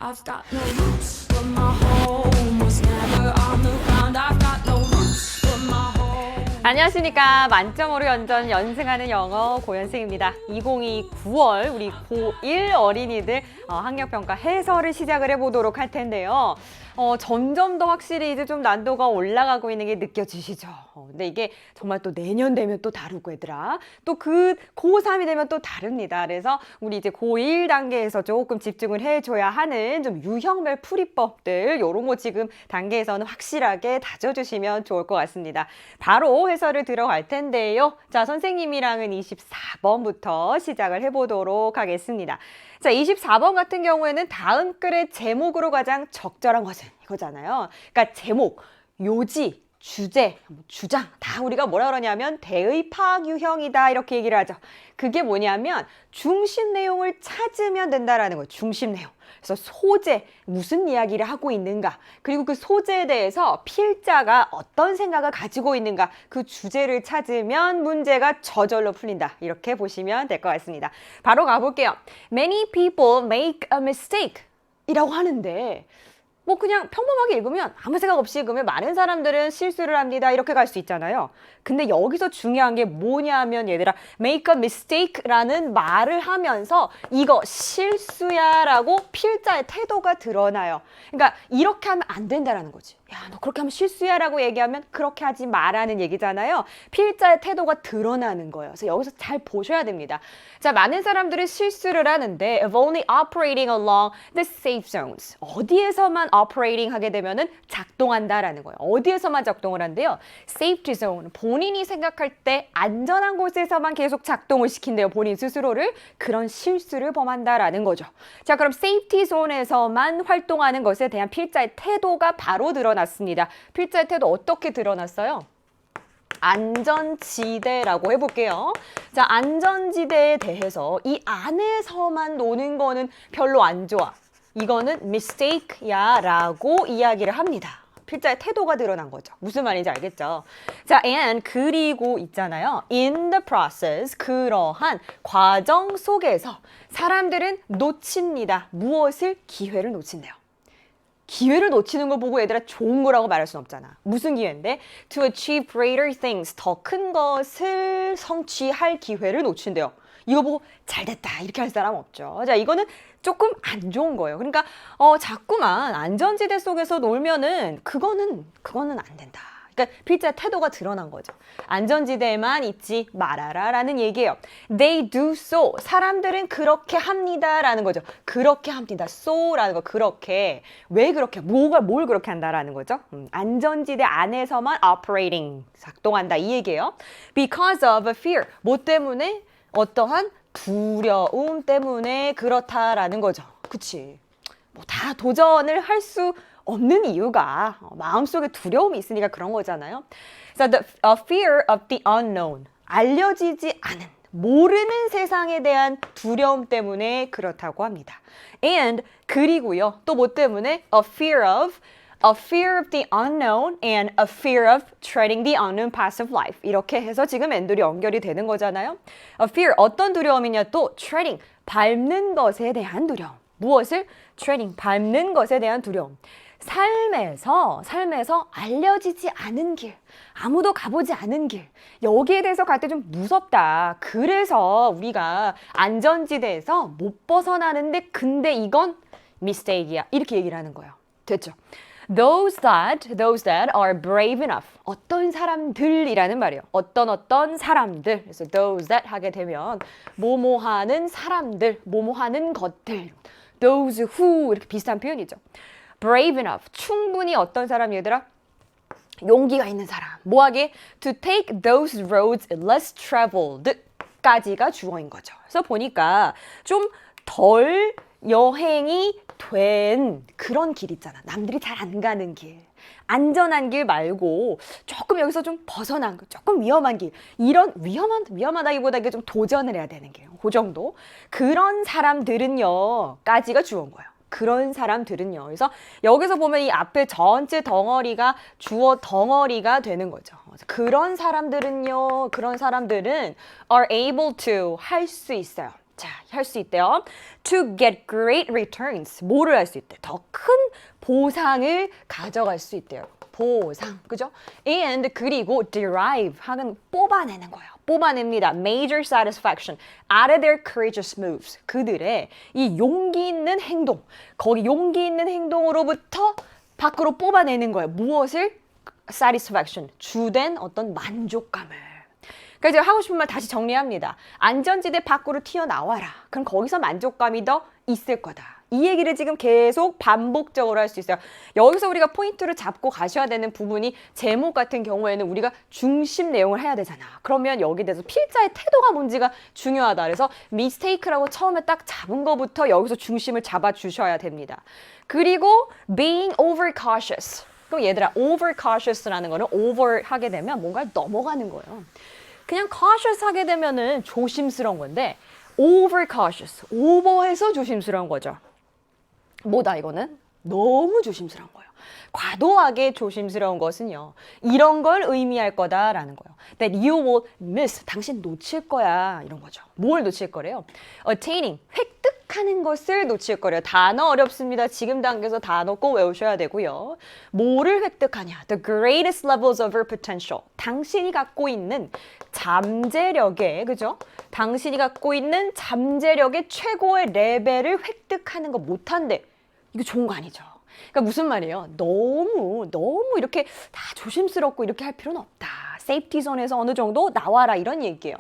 I've got no roots, but my home was never on the ground. I've got no roots, but my home. 안녕하십니까. 만점으로 연전 연승하는 영어 고연승입니다. 2022 9월 우리 고1 어린이들 학력평가 해설을 시작을 해보도록 할 텐데요. 점점 더 확실히 이제 좀 난도가 올라가고 있는 게 느껴지시죠? 근데 이게 정말 또 내년 되면 또 다르고 얘들아. 또 그 고3이 되면 또 다릅니다. 그래서 우리 이제 고1 단계에서 조금 집중을 해줘야 하는 좀 유형별 풀이법들 요런 거 지금 단계에서는 확실하게 다져주시면 좋을 것 같습니다. 바로 해설을 들어갈 텐데요. 자, 선생님이랑은 24번부터 시작을 해보도록 하겠습니다. 자, 24번 같은 경우에는 다음 글의 제목으로 가장 적절한 것은 이거잖아요. 그러니까 제목, 요지, 주제, 주장 다 우리가 뭐라 그러냐면 대의 파악 유형이다 이렇게 얘기를 하죠. 그게 뭐냐면 중심 내용을 찾으면 된다라는 거예요. 중심 내용. 그래서 소재, 무슨 이야기를 하고 있는가, 그리고 그 소재에 대해서 필자가 어떤 생각을 가지고 있는가, 그 주제를 찾으면 문제가 저절로 풀린다. 이렇게 보시면 될 것 같습니다. 바로 가볼게요. Many people make a mistake 이라고 하는데 뭐 그냥 평범하게 읽으면 아무 생각 없이 읽으면 많은 사람들은 실수를 합니다. 이렇게 갈 수 있잖아요. 근데 여기서 중요한 게 뭐냐면 얘들아 make a mistake라는 말을 하면서 이거 실수야 라고 필자의 태도가 드러나요. 그러니까 이렇게 하면 안 된다라는 거지. 야, 너 그렇게 하면 실수야 라고 얘기하면 그렇게 하지 마라는 얘기잖아요. 필자의 태도가 드러나는 거예요. 그래서 여기서 잘 보셔야 됩니다. 자, 많은 사람들은 실수를 하는데 if only operating along the safe zones. 어디에서만 operating 하게 되면은 작동한다라는 거예요. 어디에서만 작동을 한대요? safety zone. 본인이 생각할 때 안전한 곳에서만 계속 작동을 시킨대요. 본인 스스로를. 그런 실수를 범한다라는 거죠. 자, 그럼 safety zone에서만 활동하는 것에 대한 필자의 태도가 바로 드러났습니다. 필자의 태도 어떻게 드러났어요? 안전지대라고 해볼게요. 자, 안전지대에 대해서 이 안에서만 노는 거는 별로 안 좋아. 이거는 mistake야 라고 이야기를 합니다. 필자의 태도가 드러난 거죠. 무슨 말인지 알겠죠? 자, and 그리고 있잖아요. in the process, 그러한 과정 속에서 사람들은 놓칩니다. 무엇을? 기회를 놓친대요. 기회를 놓치는 걸 보고 얘들아 좋은 거라고 말할 수는 없잖아. 무슨 기회인데? To achieve greater things, 더 큰 것을 성취할 기회를 놓친대요. 이거 보고 잘 됐다 이렇게 할 사람 없죠. 자, 이거는 조금 안 좋은 거예요. 그러니까 자꾸만 안전지대 속에서 놀면은 그거는 안 된다. 그러니까 필자의 태도가 드러난 거죠. 안전지대에만 있지 말아라 라는 얘기예요. They do so. 사람들은 그렇게 합니다 라는 거죠. 그렇게 합니다. so라는 거 그렇게. 왜 그렇게? 뭘 그렇게 한다라는 거죠. 안전지대 안에서만 operating, 작동한다 이 얘기예요. Because of a fear. 뭐 때문에? 어떠한 두려움 때문에 그렇다라는 거죠. 그치? 뭐 다 도전을 할 수 없는 이유가 마음속에 두려움이 있으니까 그런 거잖아요. So the fear of the unknown. 알려지지 않은, 모르는 세상에 대한 두려움 때문에 그렇다고 합니다. And 그리고요. 또 뭐 때문에? A fear of the unknown and a fear of treading the unknown path of life. 이렇게 해서 지금 and들이 연결이 되는 거잖아요. A fear, 어떤 두려움이냐? 또 treading, 밟는 것에 대한 두려움. 무엇을? treading, 밟는 것에 대한 두려움. 삶에서 알려지지 않은 길, 아무도 가보지 않은 길, 여기에 대해서 갈 때 좀 무섭다. 그래서 우리가 안전지대에서 못 벗어나는데 근데 이건 mistake이야. 이렇게 얘기를 하는 거예요. 됐죠? Those that are brave enough. 어떤 사람들이라는 말이에요. 어떤 사람들. 그래서 those that 하게 되면 뭐뭐하는 사람들, 뭐뭐하는 것들. Those who 이렇게 비슷한 표현이죠. Brave enough. 충분히 어떤 사람 얘들아? 용기가 있는 사람. 뭐하게? To take those roads less traveled 까지가 주어인 거죠. 그래서 보니까 좀 덜 여행이 된 그런 길 있잖아. 남들이 잘 안 가는 길. 안전한 길 말고 조금 여기서 좀 벗어난 거, 조금 위험한 길. 이런 위험하다기보다 이게 좀 도전을 해야 되는 길. 그 정도. 그런 사람들은요. 까지가 주어인 거예요. 그런 사람들은요. 그래서 여기서 보면 이 앞에 전체 덩어리가 주어 덩어리가 되는 거죠. 그런 사람들은요. 그런 사람들은 are able to 할 수 있어요. 자, 할 수 있대요. To get great returns. 뭐를 할 수 있대? 더 큰 보상을 가져갈 수 있대요. 보상, 그죠? And 그리고 derive 하는 뽑아내는 거예요. 뽑아냅니다. Major satisfaction out of their courageous moves. 그들의 이 용기 있는 행동, 거기 용기 있는 행동으로부터 밖으로 뽑아내는 거예요. 무엇을? satisfaction, 주된 어떤 만족감을. 그러니까 제가 하고 싶은 말 다시 정리합니다. 안전지대 밖으로 튀어나와라. 그럼 거기서 만족감이 더 있을 거다. 이 얘기를 지금 계속 반복적으로 할 수 있어요. 여기서 우리가 포인트를 잡고 가셔야 되는 부분이 제목 같은 경우에는 우리가 중심 내용을 해야 되잖아. 그러면 여기에 대해서 필자의 태도가 뭔지가 중요하다. 그래서 mistake라고 처음에 딱 잡은 거부터 여기서 중심을 잡아주셔야 됩니다. 그리고 being overcautious. 그럼 얘들아, overcautious라는 거는 over 하게 되면 뭔가를 넘어가는 거예요. 그냥 cautious 하게 되면은 조심스러운 건데 overcautious, 오버해서 조심스러운 거죠. 뭐다 이거는? 너무 조심스러운 거예요. 과도하게 조심스러운 것은요. 이런 걸 의미할 거다라는 거예요. That you will miss, 당신 놓칠 거야 이런 거죠. 뭘 놓칠 거래요? Attaining, 획득하는 것을 놓칠 거래요. 단어 어렵습니다. 지금 단계에서 단어 꼭 외우셔야 되고요. 뭐를 획득하냐? The greatest levels of your potential. 당신이 갖고 있는 잠재력의, 그죠? 당신이 갖고 있는 잠재력의 최고의 레벨을 획득하는 거 못한대. 이거 좋은 거 아니죠? 그러니까 무슨 말이에요? 너무 이렇게 다 조심스럽고 이렇게 할 필요는 없다. 세이프티 존에서 어느 정도 나와라 이런 얘기예요.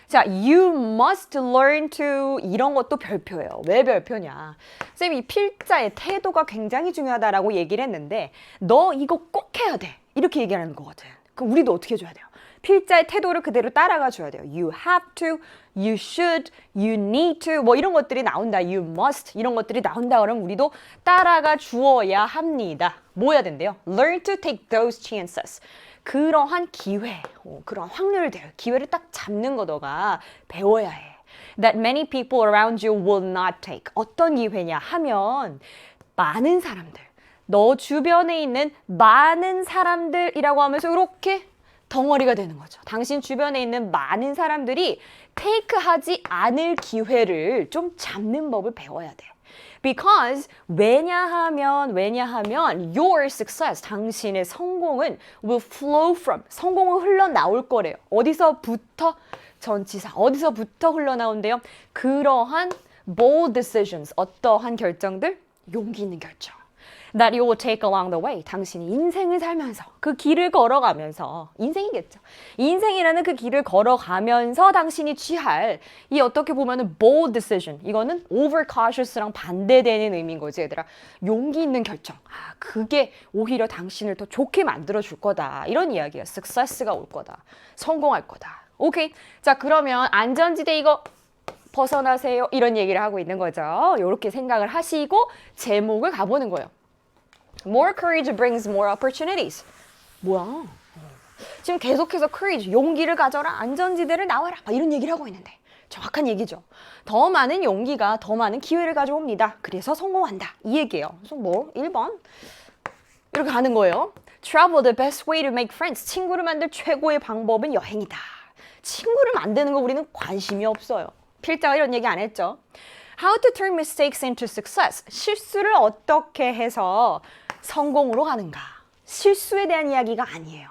자, you must learn to 이런 것도 별표예요. 왜 별표냐? 쌤이 이 필자의 태도가 굉장히 중요하다라고 얘기를 했는데 너 이거 꼭 해야 돼. 이렇게 얘기하는 거거든. 그럼 우리도 어떻게 해줘야 돼요? 필자의 태도를 그대로 따라가 줘야 돼요. You have to, you should, you need to 뭐 이런 것들이 나온다. You must 이런 것들이 나온다. 그러면 우리도 따라가 주어야 합니다. 뭐 해야 된대요? Learn to take those chances. 그러한 기회, 그런 확률들, 기회를 딱 잡는 거 너가 배워야 해. That many people around you will not take. 어떤 기회냐 하면 많은 사람들, 너 주변에 있는 많은 사람들이라고 하면서 이렇게 덩어리가 되는 거죠. 당신 주변에 있는 많은 사람들이 테이크하지 않을 기회를 좀 잡는 법을 배워야 돼. Because 왜냐하면 your success, 당신의 성공은 will flow from, 성공은 흘러나올 거래요. 어디서부터? 전치사, 어디서부터 흘러나온대요? 그러한 bold decisions, 어떠한 결정들? 용기 있는 결정. That you will take along the way. 당신이 인생을 살면서 그 길을 걸어가면서 인생이겠죠. 인생이라는 그 길을 걸어가면서 당신이 취할 이 어떻게 보면은 bold decision. 이거는 overcautious랑 반대되는 의미인 거지 얘들아. 용기 있는 결정. 그게 오히려 당신을 더 좋게 만들어 줄 거다. 이런 이야기야. success가 올 거다. 성공할 거다. 오케이. 자, 그러면 안전지대 이거 벗어나세요. 이런 얘기를 하고 있는 거죠. 이렇게 생각을 하시고 제목을 가보는 거예요. More courage brings more opportunities. 뭐야? 지금 계속해서 courage, 용기를 가져라, 안전지대를 나와라 이런 얘기를 하고 있는데 정확한 얘기죠. 더 많은 용기가 더 많은 기회를 가져옵니다. 그래서 성공한다. 이 얘기예요. 그래서 뭐 1번 이렇게 가는 거예요. Travel the best way to make friends. 친구를 만들 최고의 방법은 여행이다. 친구를 만드는 거 우리는 관심이 없어요. 필자가 이런 얘기 안 했죠. How to turn mistakes into success. 실수를 어떻게 해서 성공으로 가는가. 실수에 대한 이야기가 아니에요.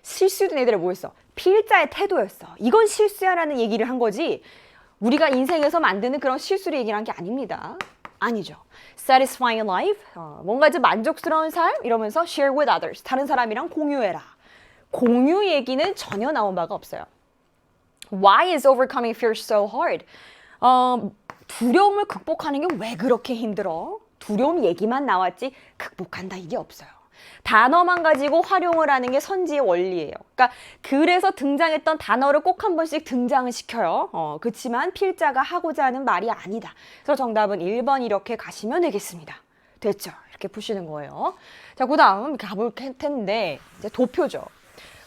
실수된 애들이 뭐였어? 필자의 태도였어. 이건 실수야라는 얘기를 한 거지 우리가 인생에서 만드는 그런 실수를 얘기를 한 게 아닙니다. 아니죠. Satisfying life, 뭔가 좀 만족스러운 삶 이러면서 share with others, 다른 사람이랑 공유해라. 공유 얘기는 전혀 나온 바가 없어요. Why is overcoming fear so hard? 두려움을 극복하는 게 왜 그렇게 힘들어? 두려움 얘기만 나왔지 극복한다 이게 없어요. 단어만 가지고 활용을 하는 게 선지의 원리예요. 그러니까 그래서 등장했던 단어를 꼭 한 번씩 등장을 시켜요. 그렇지만 필자가 하고자 하는 말이 아니다. 그래서 정답은 1번 이렇게 가시면 되겠습니다. 됐죠? 이렇게 푸시는 거예요. 자, 그 다음 가볼 텐데 이제 도표죠.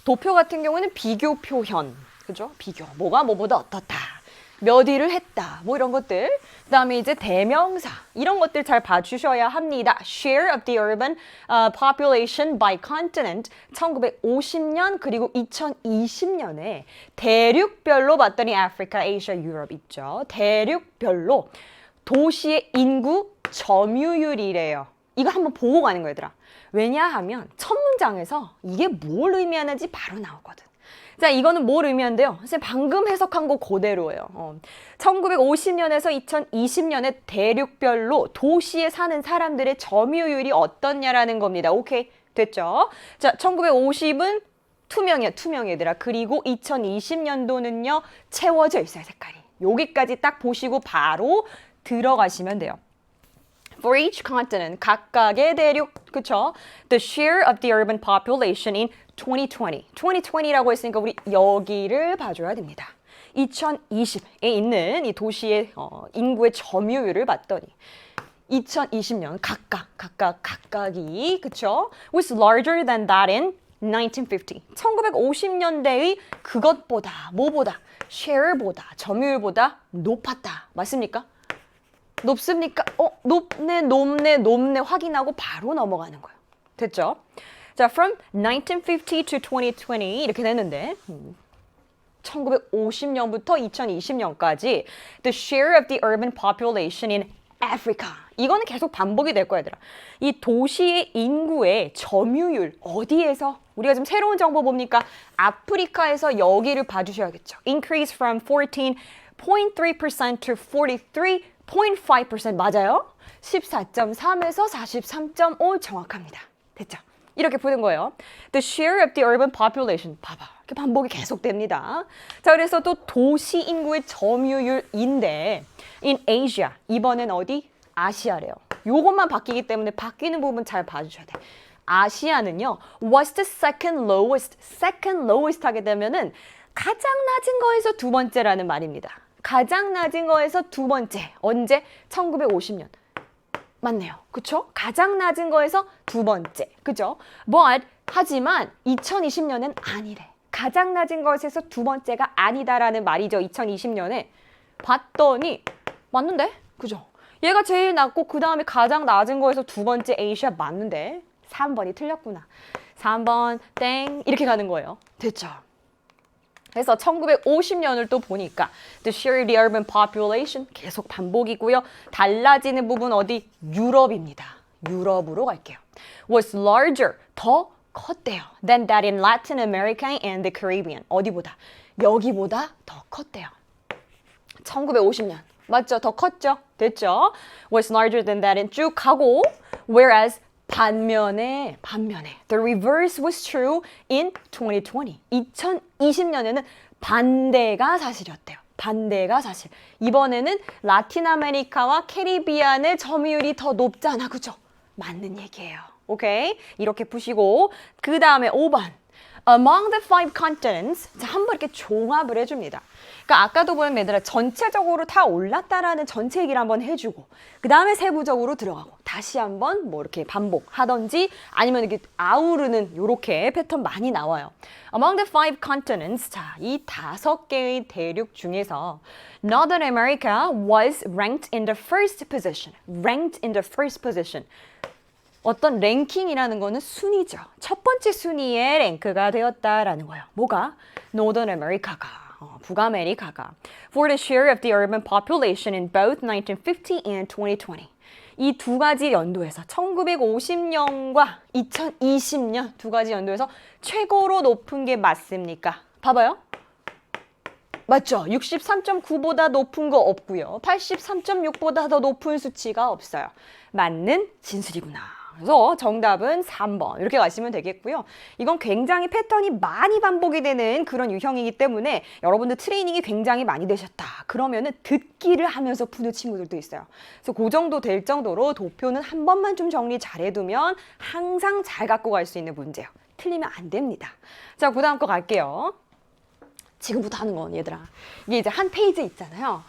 도표 같은 경우는 비교 표현. 그죠? 비교. 뭐가 뭐보다 어떻다. 몇 일을 했다. 뭐 이런 것들. 그다음에 이제 대명사 이런 것들 잘 봐주셔야 합니다. Share of the urban population by continent 1950년 그리고 2020년에 대륙별로 봤더니 아프리카, 아시아, 유럽 있죠. 대륙별로 도시의 인구 점유율이래요. 이거 한번 보고 가는 거야, 얘들아. 왜냐하면 첫 문장에서 이게 뭘 의미하는지 바로 나오거든. 자, 이거는 뭘 의미한대요? 선생님 방금 해석한 거 그대로예요. 1950년에서 2020년에 대륙별로 도시에 사는 사람들의 점유율이 어떻냐라는 겁니다. 오케이, 됐죠? 자, 1950은 투명 얘들아. 그리고 2020년도는요, 채워져 있어요, 색깔이. 여기까지 딱 보시고 바로 들어가시면 돼요. For each continent, 각각의 대륙, 그쵸? The share of the urban population in 2020. 2020라고 했으니까 우리 여기를 봐줘야 됩니다. 2020에 있는 이 도시의 인구의 점유율을 봤더니 2020년 각각이, 그쵸? Was larger than that in 1950. 1950년대의 그것보다, 뭐보다, share보다, 점유율보다 높았다. 맞습니까? 높습니까? 높네 확인하고 바로 넘어가는 거예요. 됐죠? 자, from 1950 to 2020 이렇게 됐는데 1950년부터 2020년까지 the share of the urban population in Africa. 이거는 계속 반복이 될 거야, 얘들아. 이 도시의 인구의 점유율 어디에서? 우리가 지금 새로운 정보 뭡니까? 아프리카에서 여기를 봐주셔야겠죠. Increase from 14.3% to 43.5% 맞아요? 14.3에서 43.5 정확합니다. 됐죠? 이렇게 푸는 거예요. The share of the urban population. 봐봐. 이렇게 반복이 계속됩니다. 자, 그래서 또 도시 인구의 점유율인데 in Asia. 이번엔 어디? 아시아래요. 요것만 바뀌기 때문에 바뀌는 부분 잘 봐주셔야 돼. 아시아는요. was the second lowest. second lowest 하게 되면은 가장 낮은 거에서 두 번째라는 말입니다. 가장 낮은 거에서 두 번째. 언제? 1950년. 맞네요. 그쵸? 가장 낮은 거에서 두 번째. 그죠? But, 하지만 2020년엔 아니래. 가장 낮은 것에서 두 번째가 아니다라는 말이죠. 2020년에. 봤더니 맞는데? 그죠? 얘가 제일 낮고 그 다음에 가장 낮은 거에서 두 번째 아시아 맞는데 3번이 틀렸구나. 3번 땡 이렇게 가는 거예요. 됐죠? 그래서 1950년을 또 보니까 the share of the urban population 계속 반복이고요. 달라지는 부분 어디? 유럽입니다. 유럽으로 갈게요. was larger, 더 컸대요. than that in Latin America and the Caribbean. 어디보다? 여기보다 더 컸대요. 1950년. 맞죠? 더 컸죠? 됐죠? was larger than that in 쭉 가고 whereas 반면에 the reverse was true in 2020. 2020년에는 반대가 사실이었대요. 반대가 사실. 이번에는 라틴 아메리카와 캐리비안의 점유율이 더 높잖아. 그죠? 맞는 얘기예요. 오케이? 이렇게 푸시고 그 다음에 5번. Among the five continents. 자, 한번 이렇게 종합을 해줍니다. 그러니까 아까도 보면 얘들아 전체적으로 다 올랐다라는 전체 얘기를 한번 해주고 그 다음에 세부적으로 들어가고 다시 한번 뭐 이렇게 반복하던지 아니면 이렇게 아우르는 요렇게 패턴 많이 나와요. Among the five continents. 자, 이 5개의 대륙 중에서 Northern America was ranked in the first position. ranked in the first position. 어떤 랭킹이라는 거는 순위죠. 첫 번째 순위에 랭크가 되었다라는 거예요. 뭐가? Northern America가. 북아메리카가. For the share of the urban population in both 1950 and 2020. 이 두 가지 연도에서 1950년과 2020년 두 가지 연도에서 최고로 높은 게 맞습니까? 봐봐요. 맞죠? 63.9보다 높은 거 없고요. 83.6보다 더 높은 수치가 없어요. 맞는 진술이구나. 그래서 정답은 3번 이렇게 가시면 되겠고요. 이건 굉장히 패턴이 많이 반복이 되는 그런 유형이기 때문에 여러분들 트레이닝이 굉장히 많이 되셨다. 그러면은 듣기를 하면서 푸는 친구들도 있어요. 그래서 그 정도 될 정도로 도표는 한 번만 좀 정리 잘해두면 항상 잘 갖고 갈 수 있는 문제예요. 틀리면 안 됩니다. 자, 그 다음 거 갈게요. 지금부터 하는 건 얘들아. 이게 이제 한 페이지 있잖아요.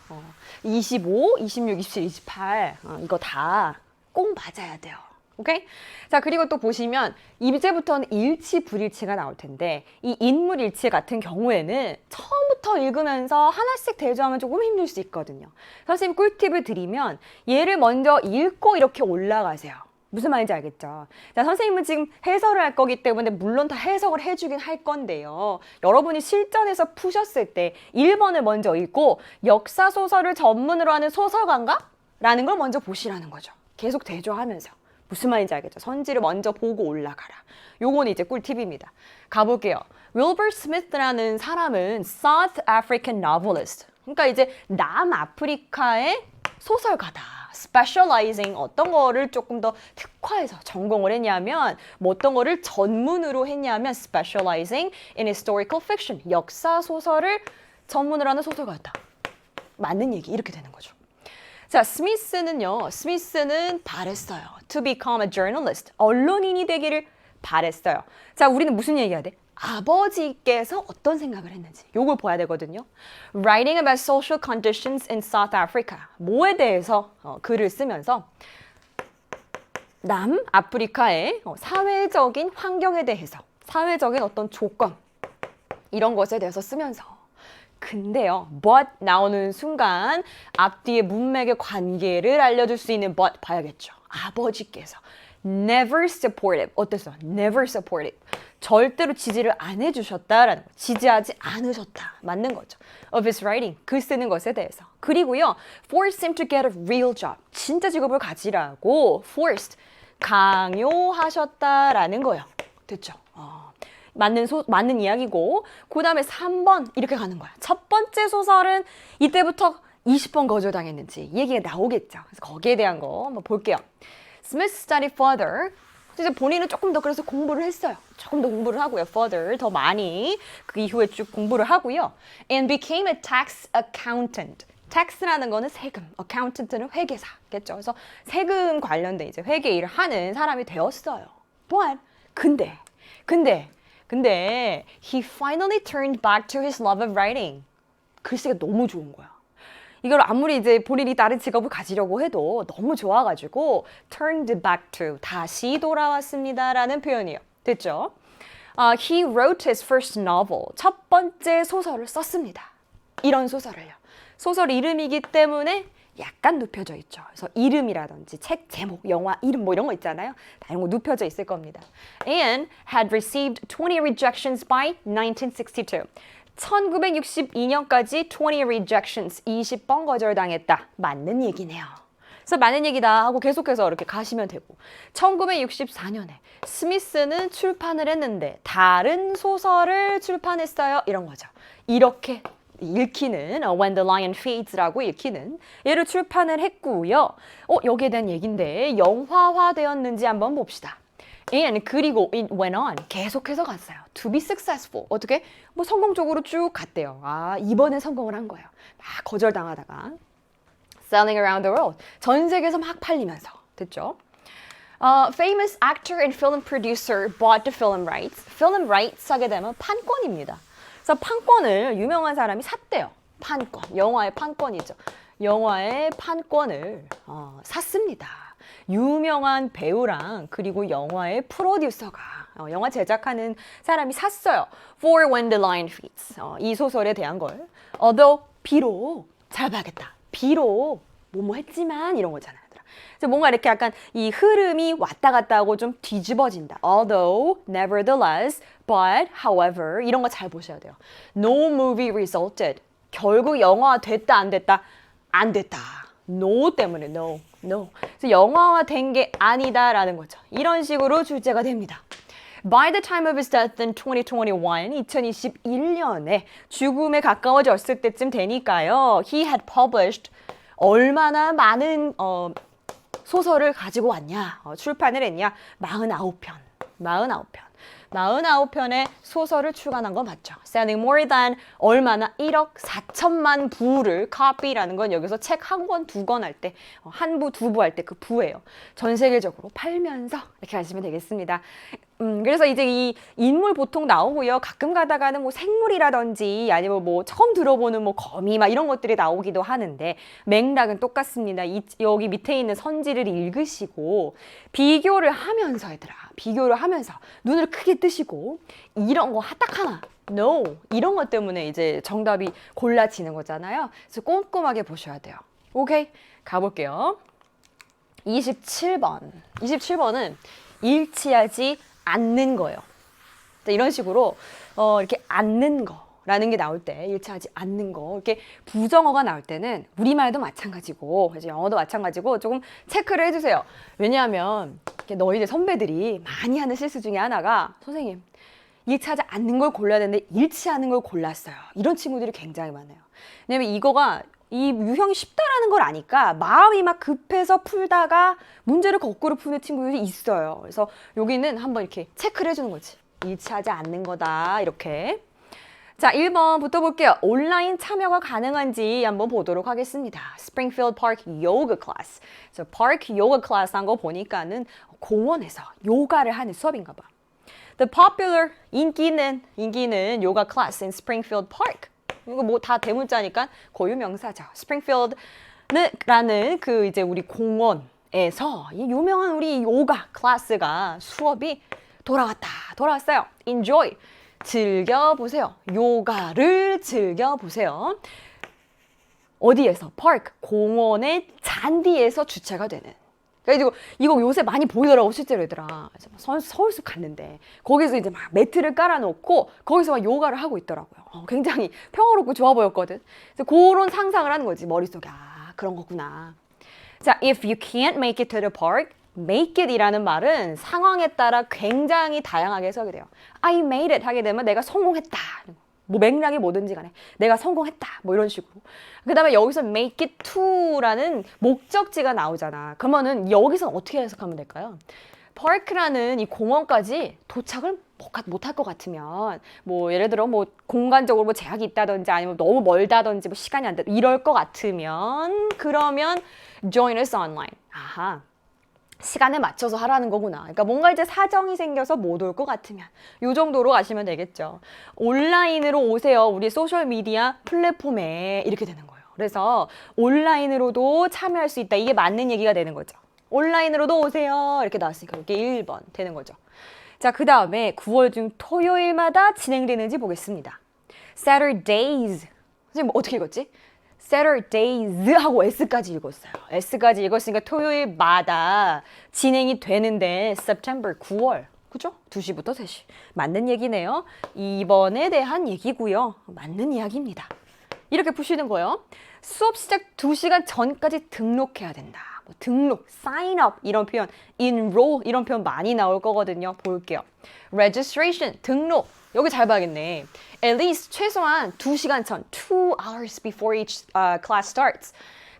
25, 26, 27, 28 이거 다 꼭 맞아야 돼요. 오케이? 자, 그리고 또 보시면 이제부터는 일치, 불일치가 나올 텐데 이 인물 일치 같은 경우에는 처음부터 읽으면서 하나씩 대조하면 조금 힘들 수 있거든요. 선생님 꿀팁을 드리면 얘를 먼저 읽고 이렇게 올라가세요. 무슨 말인지 알겠죠? 자, 선생님은 지금 해설을 할 거기 때문에 물론 다 해석을 해주긴 할 건데요. 여러분이 실전에서 푸셨을 때 1번을 먼저 읽고 역사소설을 전문으로 하는 소설가인가? 라는 걸 먼저 보시라는 거죠. 계속 대조하면서. 무슨 말인지 알겠죠? 선지를 먼저 보고 올라가라. 요건 이제 꿀팁입니다. 가볼게요. 윌버 스미스라는 사람은 South African novelist. 그러니까 이제 남아프리카의 소설가다. specializing 어떤 거를 조금 더 특화해서 전공을 했냐면 뭐 어떤 거를 전문으로 했냐면 specializing in historical fiction. 역사 소설을 전문으로 하는 소설가였다. 맞는 얘기 이렇게 되는 거죠. 자, 스미스는 바랬어요. To become a journalist. 언론인이 되기를 바랬어요. 자, 우리는 무슨 얘기해야 돼? 아버지께서 어떤 생각을 했는지 요걸 봐야 되거든요. Writing about social conditions in South Africa. 뭐에 대해서 글을 쓰면서 남아프리카의 사회적인 환경에 대해서 사회적인 어떤 조건 이런 것에 대해서 쓰면서 근데요, but 나오는 순간 앞뒤의 문맥의 관계를 알려줄 수 있는 but 봐야겠죠. 아버지께서 never supportive. 어땠어? never supportive. 절대로 지지를 안 해주셨다라는 거. 지지하지 않으셨다. 맞는 거죠. of his writing. 글 쓰는 것에 대해서. 그리고요, forced him to get a real job. 진짜 직업을 가지라고 forced. 강요하셨다라는 거예요. 됐죠? 맞는 이야기고 그 다음에 3번 이렇게 가는 거야. 첫 번째 소설은 이때부터 20번 거절당했는지 얘기가 나오겠죠. 그래서 거기에 대한 거 한번 볼게요. Smith studied further. 이제 본인은 조금 더 그래서 공부를 했어요. 조금 더 공부를 하고요. further 더 많이 그 이후에 쭉 공부를 하고요. And became a tax accountant. tax라는 거는 세금, accountant는 회계사겠죠. 그래서 세금 관련된 이제 회계 일을 하는 사람이 되었어요. but 근데 he finally turned back to his love of writing. 글쓰기가 너무 좋은 거야. 이걸 아무리 이제 본인이 다른 직업을 가지려고 해도 너무 좋아가지고 turned back to 다시 돌아왔습니다라는 표현이에요. 됐죠? He wrote his first novel. 첫 번째 소설을 썼습니다. 이런 소설을요. 소설 이름이기 때문에 약간 눕혀져 있죠. 그래서 이름이라든지 책 제목, 영화 이름 뭐 이런 거 있잖아요. 다 이런 거 눕혀져 있을 겁니다. And had received 20 rejections by 1962. 1962년까지 20 rejections, 20번 거절당했다. 맞는 얘기네요. 그래서 맞는 얘기다 하고 계속해서 이렇게 가시면 되고 1964년에 스미스는 출판을 했는데 다른 소설을 출판했어요. 이런 거죠. 이렇게 읽히는 When the Lion Feeds라고 읽히는 얘를 출판을 했고요. 여기에 대한 얘기인데 영화화되었는지 한번 봅시다. And 그리고 it went on 계속해서 갔어요. To be successful 어떻게? 뭐 성공적으로 쭉 갔대요. 이번에 성공을 한 거예요. 막 거절당하다가 selling around the world 전 세계에서 막 팔리면서 됐죠? Famous actor and film producer bought the film rights. film rights 하게 되면 판권입니다. 그래서 판권을 유명한 사람이 샀대요. 판권, 영화의 판권이죠. 영화의 판권을 샀습니다. 유명한 배우랑 그리고 영화의 프로듀서가 영화 제작하는 사람이 샀어요. For When the Lion Feeds. 이 소설에 대한 걸. Although 비록 잘 봐야겠다. 비록 뭐뭐 했지만 이런 거잖아요. 그래서 뭔가 이렇게 약간 이 흐름이 왔다 갔다 하고 좀 뒤집어진다. Although, nevertheless, but, however 이런 거 잘 보셔야 돼요. No movie resulted. 결국 영화화 됐다 안 됐다? 안 됐다. No 때문에 no. 그래서 영화화 된 게 아니다라는 거죠. 이런 식으로 출제가 됩니다. By the time of his death in 2021년에 죽음에 가까워졌을 때쯤 되니까요. He had published 얼마나 많은 소설을 가지고 왔냐, 출판을 했냐, 49편. 49편의 소설을 출간한 건 맞죠. Selling more than 얼마나 1억 4천만 부를 copy라는 건 여기서 책 한 권, 두 권 할 때 한 부, 두 부 할 때 그 부예요. 전 세계적으로 팔면서 이렇게 하시면 되겠습니다. 그래서 이제 이 인물 보통 나오고요. 가끔 가다가는 뭐 생물이라든지 아니면 뭐 처음 들어보는 뭐 거미 막 이런 것들이 나오기도 하는데 맥락은 똑같습니다. 여기 밑에 있는 선지를 읽으시고 비교를 하면서 얘들아. 비교를 하면서 눈을 크게 뜨시고 이런 거 딱 하나 No 이런 것 때문에 이제 정답이 골라지는 거잖아요. 그래서 꼼꼼하게 보셔야 돼요. 오케이 가볼게요. 27번 27번은 일치하지 않는 거예요. 이런 식으로 이렇게 않는 거라는 게 나올 때 일치하지 않는 거 이렇게 부정어가 나올 때는 우리말도 마찬가지고 이제 영어도 마찬가지고 조금 체크를 해주세요. 왜냐하면 너희들 선배들이 많이 하는 실수 중에 하나가 선생님 일치하지 않는 걸 골라야 되는데 일치하는 걸 골랐어요. 이런 친구들이 굉장히 많아요. 왜냐면 이거가 이 유형이 쉽다라는 걸 아니까 마음이 막 급해서 풀다가 문제를 거꾸로 푸는 친구들이 있어요. 그래서 여기는 한번 이렇게 체크를 해주는 거지. 일치하지 않는 거다 이렇게. 자 1번부터 볼게요. 온라인 참여가 가능한지 한번 보도록 하겠습니다. Springfield Park Yoga Class. 그래서 Park Yoga Class 한 거 보니까는 공원에서 요가를 하는 수업인가 봐. The popular 인기는 요가 클래스 in Springfield Park. 이거 뭐 다 대문자니까 고유명사죠. Springfield라는 그 이제 우리 공원에서 이 유명한 우리 요가 클래스가 수업이 돌아왔어요. Enjoy. 즐겨보세요. 요가를 즐겨보세요. 어디에서? Park. 공원의 잔디에서 주최가 되는. 그래서 이거 요새 많이 보이더라고 실제로 얘들아. 서울숲 갔는데 거기서 이제 막 매트를 깔아놓고 거기서 막 요가를 하고 있더라고요. 굉장히 평화롭고 좋아 보였거든. 그래서 그런 상상을 하는 거지 머릿속에. 아 그런 거구나. 자, if you can't make it to the park, make it이라는 말은 상황에 따라 굉장히 다양하게 해석이 돼요. I made it 하게 되면 내가 성공했다. 뭐 맥락이 뭐든지 간에 내가 성공했다 뭐 이런 식으로. 그 다음에 여기서 make it to라는 목적지가 나오잖아. 그러면은 여기서 어떻게 해석하면 될까요? park라는 이 공원까지 도착을 못할 것 같으면 뭐 예를 들어 뭐 공간적으로 뭐 제약이 있다든지 아니면 너무 멀다든지 뭐 시간이 안 돼 이럴 것 같으면 그러면 join us online. 아하. 시간에 맞춰서 하라는 거구나. 그러니까 뭔가 이제 사정이 생겨서 못 올 것 같으면 이 정도로 가시면 되겠죠. 온라인으로 오세요. 우리 소셜미디어 플랫폼에 이렇게 되는 거예요. 그래서 온라인으로도 참여할 수 있다. 이게 맞는 얘기가 되는 거죠. 온라인으로도 오세요. 이렇게 나왔으니까 이게 1번 되는 거죠. 자, 그 다음에 9월 중 토요일마다 진행되는지 보겠습니다. Saturdays. 선생님 어떻게 읽었지? Saturdays 하고 S까지 읽었어요. S까지 읽었으니까 토요일마다 진행이 되는데 September 9월. 그죠? 2시부터 3시. 맞는 얘기네요. 2번에 대한 얘기고요. 맞는 이야기입니다. 이렇게 푸시는 거예요. 수업 시작 2시간 전까지 등록해야 된다. 뭐 등록, sign up 이런 표현, enroll 이런 표현 많이 나올 거거든요. 볼게요. registration, 등록. 여기 잘 봐야겠네. At least 최소한 2시간 전, 2 hours before each class starts.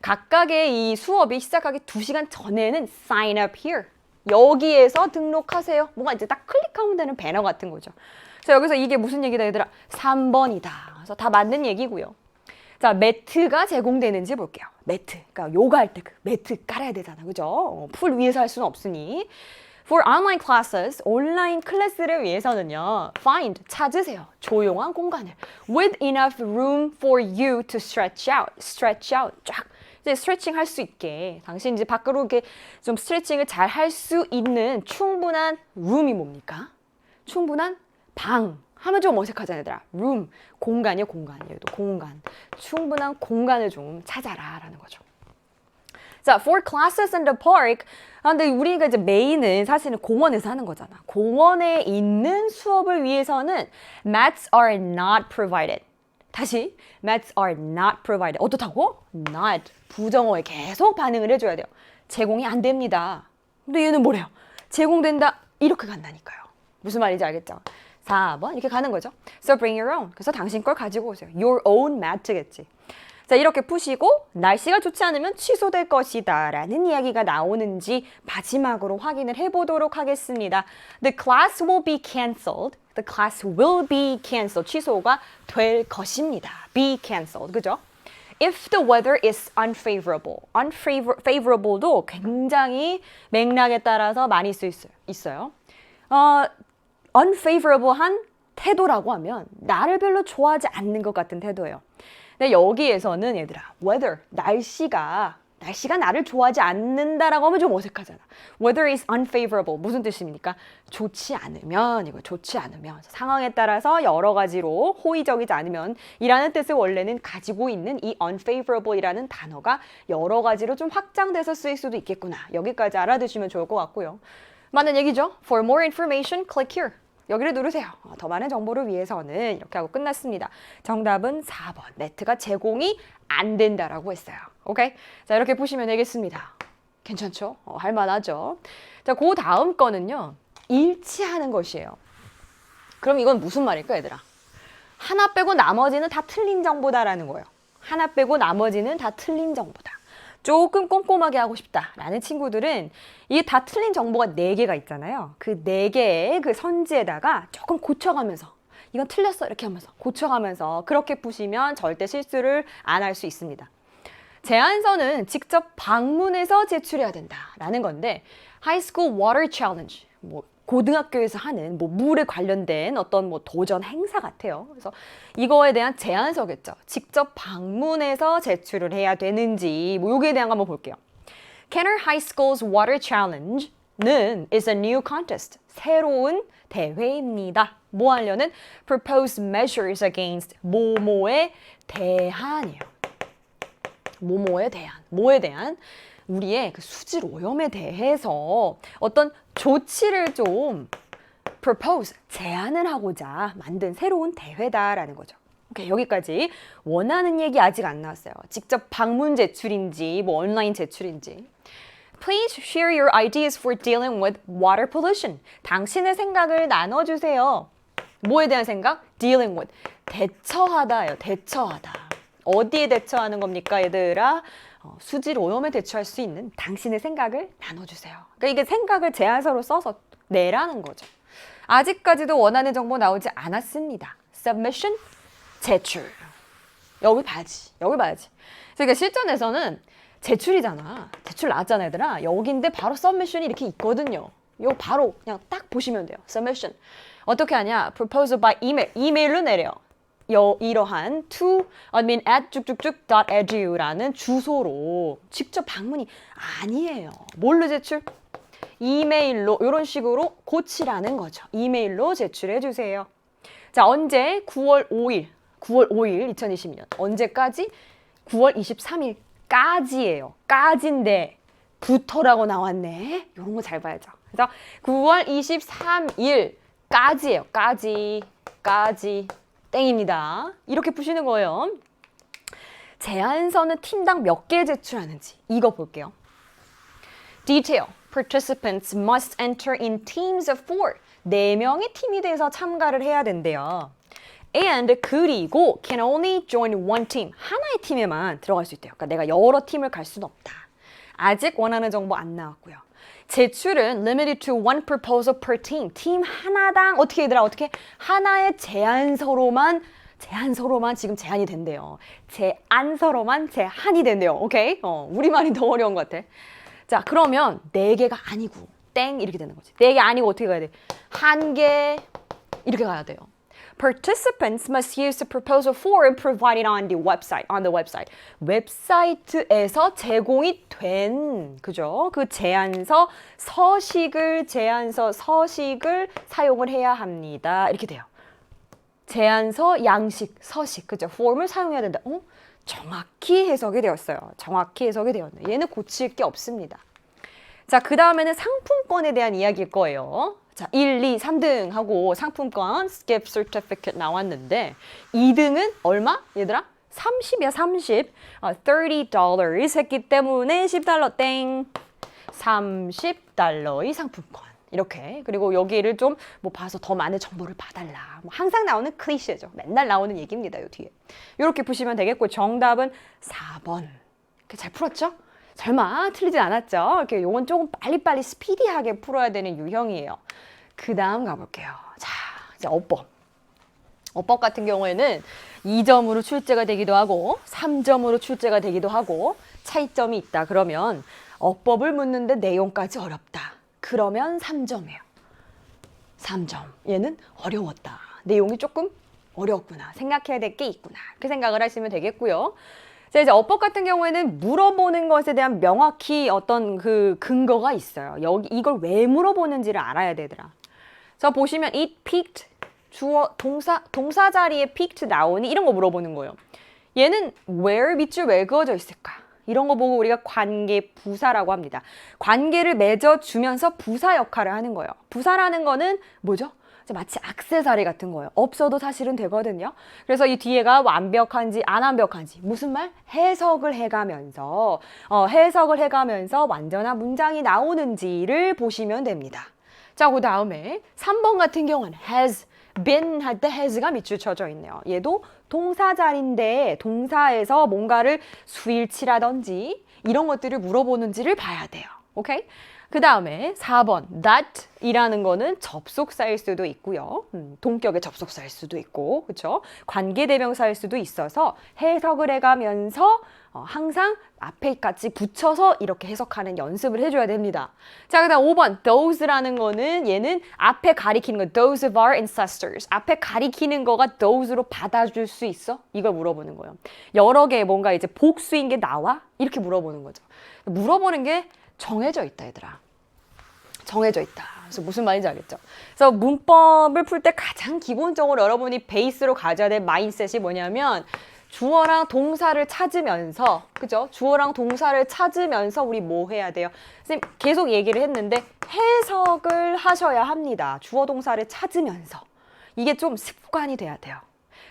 각각의 이 수업이 시작하기 2시간 전에는 sign up here. 여기에서 등록하세요. 뭔가 이제 딱 클릭하면 되는 배너 같은 거죠. 자, 여기서 이게 무슨 얘기다 얘들아? 3번이다. 그래서 다 맞는 얘기고요. 자, 매트가 제공되는지 볼게요. 매트. 그러니까 요가할 때 그 매트 깔아야 되잖아. 그죠? 풀 위에서 할 수는 없으니. For online classes, 온라인 클래스를 위해서는요. Find, 찾으세요. 조용한 공간을. With enough room for you to stretch out. Stretch out. 쫙. 이제 스트레칭 할 수 있게. 당신 이제 밖으로 이렇게 좀 스트레칭을 잘 할 수 있는 충분한 room이 뭡니까? 충분한 방. 하면 좀 어색하잖아요, 얘들아. room. 공간이요, 공간. 여기도 공간. 충분한 공간을 좀 찾아라. 라는 거죠. 자, for classes in the park. 근데 우리가 이제 메인은 사실은 공원에서 하는 거잖아. 공원에 있는 수업을 위해서는 mats are not provided. 다시, mats are not provided. 어떻다고? not. 부정어에 계속 반응을 해줘야 돼요. 제공이 안 됩니다. 근데 얘는 뭐래요? 제공된다. 이렇게 간다니까요. 무슨 말인지 알겠죠? 4번 이렇게 가는 거죠. So bring your own. 그래서 당신 걸 가지고 오세요. Your own mat겠지. 자, 이렇게 푸시고 날씨가 좋지 않으면 취소될 것이다 라는 이야기가 나오는지 마지막으로 확인을 해보도록 하겠습니다. The class will be cancelled. The class will be cancelled. 취소가 될 것입니다. Be cancelled. 그죠? If the weather is unfavorable. unfavorable도 굉장히 맥락에 따라서 많이 쓸 수 있어요. unfavorable한 태도라고 하면 나를 별로 좋아하지 않는 것 같은 태도예요. 근데 여기에서는 얘들아, weather, 날씨가 나를 좋아하지 않는다라고 하면 좀 어색하잖아. Weather is unfavorable. 무슨 뜻입니까? 좋지 않으면, 이거 좋지 않으면. 상황에 따라서 여러 가지로 호의적이지 않으면 이라는 뜻을 원래는 가지고 있는 이 unfavorable이라는 단어가 여러 가지로 좀 확장돼서 쓰일 수도 있겠구나. 여기까지 알아두시면 좋을 것 같고요. 많은 얘기죠. For more information, click here. 여기를 누르세요. 더 많은 정보를 위해서는 이렇게 하고 끝났습니다. 정답은 4번. 네트가 제공이 안 된다라고 했어요. 오케이? 자, 이렇게 보시면 되겠습니다. 괜찮죠? 할만하죠? 자, 그 다음 거는요. 일치하는 것이에요. 그럼 이건 무슨 말일까, 얘들아? 하나 빼고 나머지는 다 틀린 정보다라는 거예요. 하나 빼고 나머지는 다 틀린 정보다. 조금 꼼꼼하게 하고 싶다라는 친구들은 이게 다 틀린 정보가 4개가 있잖아요. 그 4개의 그 선지에다가 조금 고쳐가면서 이건 틀렸어 이렇게 하면서 고쳐가면서 그렇게 푸시면 절대 실수를 안 할 수 있습니다. 제안서는 직접 방문해서 제출해야 된다라는 건데 High School Water Challenge, 고등학교에서 하는 물에 관련된 어떤 도전 행사 같아요. 그래서 이거에 대한 제안서겠죠. 직접 방문해서 제출을 해야 되는지 여기에 대한 거 한번 볼게요. Kenner High School's Water Challenge는 is a new contest. 새로운 대회입니다. 뭐 하려는? Propose measures against 뭐뭐에 대한이에요. 뭐뭐에 대한. 뭐에 대한? 우리의 그 수질 오염에 대해서 어떤 조치를 좀 propose, 제안을 하고자 만든 새로운 대회다라는 거죠. 오케이, 여기까지. 원하는 얘기 아직 안 나왔어요. 직접 방문 제출인지 온라인 제출인지. Please share your ideas for dealing with water pollution. 당신의 생각을 나눠주세요. 뭐에 대한 생각? Dealing with. 대처하다예요. 대처하다. 어디에 대처하는 겁니까, 얘들아? 수질 오염에 대처할 수 있는 당신의 생각을 나눠주세요. 그러니까 이게 생각을 제안서로 써서 내라는 거죠. 아직까지도 원하는 정보 나오지 않았습니다. Submission, 제출. 여기 봐야지. 여기 봐야지. 그러니까 실전에서는 제출이잖아. 제출 나왔잖아, 얘들아. 여기인데 바로 submission이 이렇게 있거든요. 이거 바로 그냥 딱 보시면 돼요. Submission. 어떻게 하냐? Proposal by email. 이메일로 내려요. 이러한 to admin at 쭉쭉쭉.edu라는 주소로 직접 방문이 아니에요. 뭘로 제출? 이메일로 이런 식으로 고치라는 거죠. 이메일로 제출해 주세요. 자, 언제? 9월 5일. 9월 5일 2020년. 언제까지? 9월 23일까지예요. 까지인데 부터라고 나왔네. 이런 거 잘 봐야죠. 그래서 9월 23일까지예요. 까지. 땡입니다. 이렇게 푸시는 거예요. 제안서는 팀당 몇 개 제출하는지 이거 볼게요. Detail. Participants must enter in teams of 4. 4명의 팀이 돼서 참가를 해야 된대요. And 그리고 can only join one team. 하나의 팀에만 들어갈 수 있대요. 그러니까 내가 여러 팀을 갈 수는 없다. 아직 원하는 정보 안 나왔고요. 제출은 limited to one proposal per team. 팀 하나당 어떻게 얘들아 어떻게 하나의 제안서로만 지금 제한이 된대요. 제안서로만 제한이 된대요. 오케이? 우리말이 더 어려운 것 같아. 자, 그러면 4개가 아니고 땡 이렇게 되는 거지. 4개 아니고 어떻게 가야 돼? 1개 이렇게 가야 돼요. Participants must use the proposal form provided on the website. 웹사이트에서 제공이 된, 그죠? 그 제안서 서식을 사용을 해야 합니다. 이렇게 돼요. 제안서 양식, 서식, 그죠? 폼을 사용해야 된다. 정확히 해석이 되었어요. 정확히 해석이 되었네. 얘는 고칠 게 없습니다. 자, 그 다음에는 상품권에 대한 이야기일 거예요. 자, 1, 2, 3등 하고 상품권 gift certificate 나왔는데 2등은 얼마? 얘들아? 30이야, 30. $30 했기 때문에 $10 땡. $30의 상품권. 이렇게. 그리고 여기를 좀 뭐 봐서 더 많은 정보를 봐달라. 뭐 항상 나오는 클리셰죠. 맨날 나오는 얘기입니다. 요 뒤에. 이렇게 보시면 되겠고 정답은 4번. 이렇게 잘 풀었죠? 설마 틀리진 않았죠? 이렇게 요건 조금 빨리빨리 스피디하게 풀어야 되는 유형이에요. 그 다음 가볼게요. 자, 이제 어법. 어법 같은 경우에는 2점으로 출제가 되기도 하고 3점으로 출제가 되기도 하고 차이점이 있다. 그러면 어법을 묻는데 내용까지 어렵다. 그러면 3점이에요. 3점. 얘는 어려웠다. 내용이 조금 어려웠구나. 생각해야 될 게 있구나. 그 생각을 하시면 되겠고요. 자, 이제 어법 같은 경우에는 물어보는 것에 대한 명확히 어떤 그 근거가 있어요. 여기 이걸 왜 물어보는지를 알아야 되더라. 자, 보시면 it peaked 주어 동사 자리에 peaked 나오니 이런 거 물어보는 거예요. 얘는 where 밑줄 왜 그어져 있을까? 이런 거 보고 우리가 관계 부사라고 합니다. 관계를 맺어주면서 부사 역할을 하는 거예요. 부사라는 거는 뭐죠? 마치 액세서리 같은 거예요. 없어도 사실은 되거든요. 그래서 이 뒤에가 완벽한지 안 완벽한지 무슨 말? 해석을 해가면서 완전한 문장이 나오는지를 보시면 됩니다. 자, 그 다음에 3번 같은 경우는 has been 할 때 has가 밑줄 쳐져 있네요. 얘도 동사 자리인데 동사에서 뭔가를 수일치라든지 이런 것들을 물어보는지를 봐야 돼요. 오케이? 그 다음에 4번 that 이라는 거는 접속사일 수도 있고요. 동격의 접속사일 수도 있고, 그렇죠? 관계대명사일 수도 있어서 해석을 해가면서 항상 앞에 같이 붙여서 이렇게 해석하는 연습을 해줘야 됩니다. 자, 그 다음 5번 those라는 거는 얘는 앞에 가리키는 거 those of our ancestors. 앞에 가리키는 거가 those로 받아줄 수 있어? 이걸 물어보는 거예요. 여러 개 뭔가 이제 복수인 게 나와? 이렇게 물어보는 거죠. 물어보는 게 정해져 있다, 얘들아. 정해져 있다. 그래서 무슨 말인지 알겠죠? 그래서 문법을 풀 때 가장 기본적으로 여러분이 베이스로 가져야 될 마인드셋이 뭐냐면 주어랑 동사를 찾으면서, 그죠? 주어랑 동사를 찾으면서 우리 뭐 해야 돼요? 선생님 계속 얘기를 했는데 해석을 하셔야 합니다. 주어 동사를 찾으면서. 이게 좀 습관이 돼야 돼요.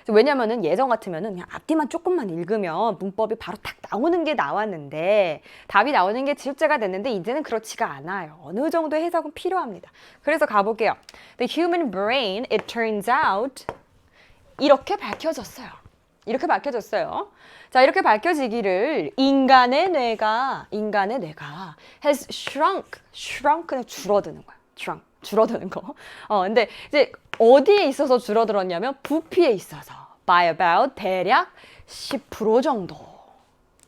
왜냐면은 예전 같으면은 그냥 앞뒤만 조금만 읽으면 문법이 바로 탁 나오는 게 나왔는데 답이 나오는 게 지우제가 됐는데 이제는 그렇지가 않아요. 어느 정도의 해석은 필요합니다. 그래서 가볼게요. The human brain, it turns out 이렇게 밝혀졌어요. 이렇게 밝혀졌어요. 자, 이렇게 밝혀지기를 인간의 뇌가 has shrunk는 줄어드는 거야. 줄어드는 거. 근데 이제 어디에 있어서 줄어들었냐면 부피에 있어서 by about 대략 10% 정도.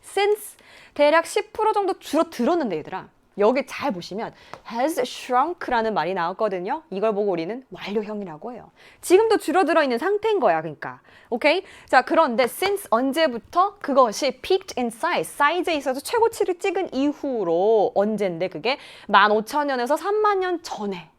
since 대략 10% 정도 줄어들었는데 얘들아. 여기 잘 보시면 has shrunk라는 말이 나왔거든요. 이걸 보고 우리는 완료형이라고 해요. 지금도 줄어들어 있는 상태인 거야, 그러니까. 오케이? 자, 그런데 since 언제부터 그것이 peaked in size, 사이즈에 있어서 최고치를 찍은 이후로 언젠데 그게 15,000년에서 30,000년 전에.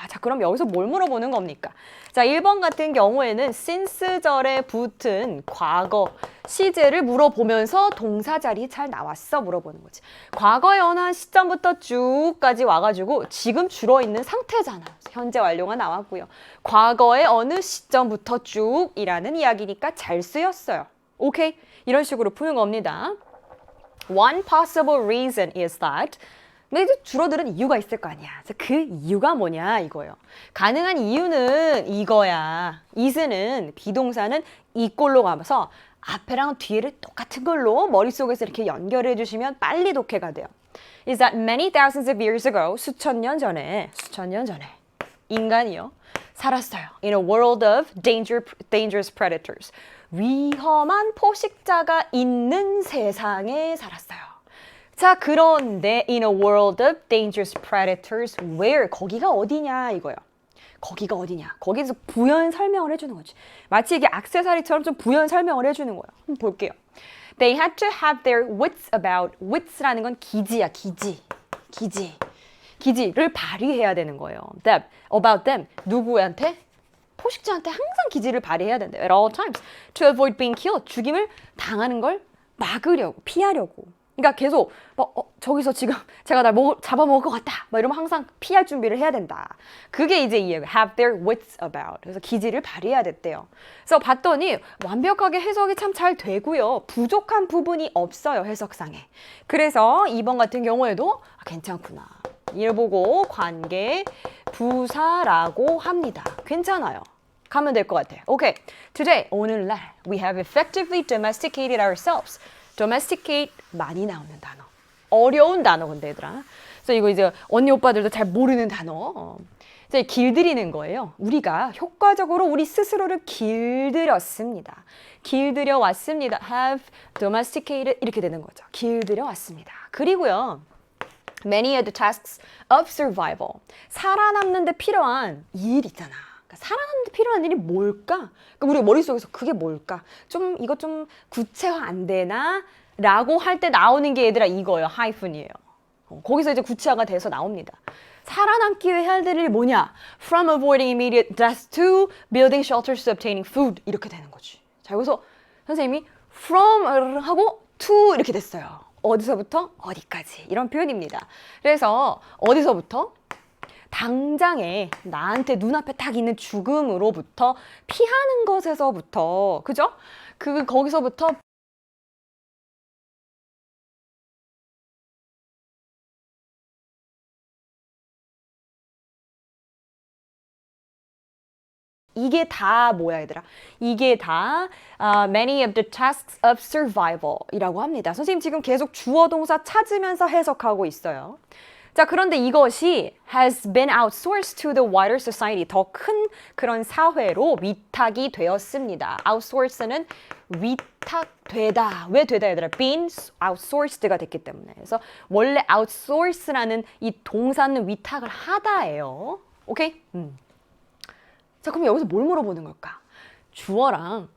자, 그럼 여기서 뭘 물어보는 겁니까? 자, 1번 같은 경우에는 since절에 붙은 과거 시제를 물어보면서 동사 자리 잘 나왔어 물어보는 거지. 과거의 어느 한 시점부터 쭉까지 와가지고 지금 줄어있는 상태잖아. 현재 완료가 나왔고요. 과거의 어느 시점부터 쭉이라는 이야기니까 잘 쓰였어요. 오케이? 이런 식으로 푸는 겁니다. One possible reason is that 근데 이제 줄어드는 이유가 있을 거 아니야. 그 이유가 뭐냐 이거예요. 가능한 이유는 이거야. is는 비동사는 이꼴로 가면서 앞에랑 뒤를 똑같은 걸로 머릿속에서 이렇게 연결해 주시면 빨리 독해가 돼요. Is that many thousands of years ago, 수천 년 전에 인간이요 살았어요. In a world of dangerous predators. 위험한 포식자가 있는 세상에 살았어요. 자, 그런데 in a world of dangerous predators, where? 거기가 어디냐 이거예요. 거기가 어디냐. 거기서 부연 설명을 해주는 거지. 마치 이게 액세서리처럼 좀 부연 설명을 해주는 거예요. 한번 볼게요. They had to have their wits about. wits라는 건 기지야, 기지를 발휘해야 되는 거예요. Them, about them. 누구한테? 포식자한테 항상 기지를 발휘해야 된대. At all times. To avoid being killed. 죽임을 당하는 걸 막으려고, 피하려고. 그러니까 계속 저기서 지금 제가 날 잡아먹을 것 같다. 이러면 항상 피할 준비를 해야 된다. 그게 이제 이해가 have their wits about. 그래서 기지를 발휘해야 됐대요. 그래서 봤더니 완벽하게 해석이 참 잘 되고요. 부족한 부분이 없어요. 해석상에. 그래서 2번 같은 경우에도 괜찮구나. 이를 보고 관계 부사라고 합니다. 괜찮아요. 가면 될 것 같아요. Okay. Today, 오늘날 we have effectively domesticated ourselves. domesticate 많이 나오는 단어. 어려운 단어 근데 얘들아. 그래서 이거 이제 언니 오빠들도 잘 모르는 단어. 이제 길들이는 거예요. 우리가 효과적으로 우리 스스로를 길들였습니다. 길들여 왔습니다. have domesticated 이렇게 되는 거죠. 길들여 왔습니다. 그리고요. Many of the tasks of survival. 살아남는 데 필요한 일 있잖아. 그러니까 살아남는 데 필요한 일이 뭘까? 그러니까 우리 머릿속에서 그게 뭘까? 좀 이거 좀 구체화 안 되나? 라고 할 때 나오는 게 얘들아 이거예요. 하이픈이에요. 거기서 이제 구체화가 돼서 나옵니다. 살아남기 위해 해야 될 일이 뭐냐? From avoiding immediate death to building shelters to obtaining food. 이렇게 되는 거지. 자, 여기서 선생님이 from 하고 to 이렇게 됐어요. 어디서부터 어디까지 이런 표현입니다. 그래서 어디서부터? 당장에 나한테 눈앞에 딱 있는 죽음으로부터 피하는 것에서부터 그죠? 거기서부터 이게 다 뭐야 얘들아? 이게 다 many of the tasks of survival 이라고 합니다. 선생님 지금 계속 주어 동사 찾으면서 해석하고 있어요. 자, 그런데 이것이 has been outsourced to the wider society. 더 큰 그런 사회로 위탁이 되었습니다. outsource는 위탁되다. 왜 되다 얘들아? been outsourced가 됐기 때문에. 그래서 원래 outsource라는 이 동사는 위탁을 하다예요. 오케이? 자, 그럼 여기서 뭘 물어보는 걸까? 주어랑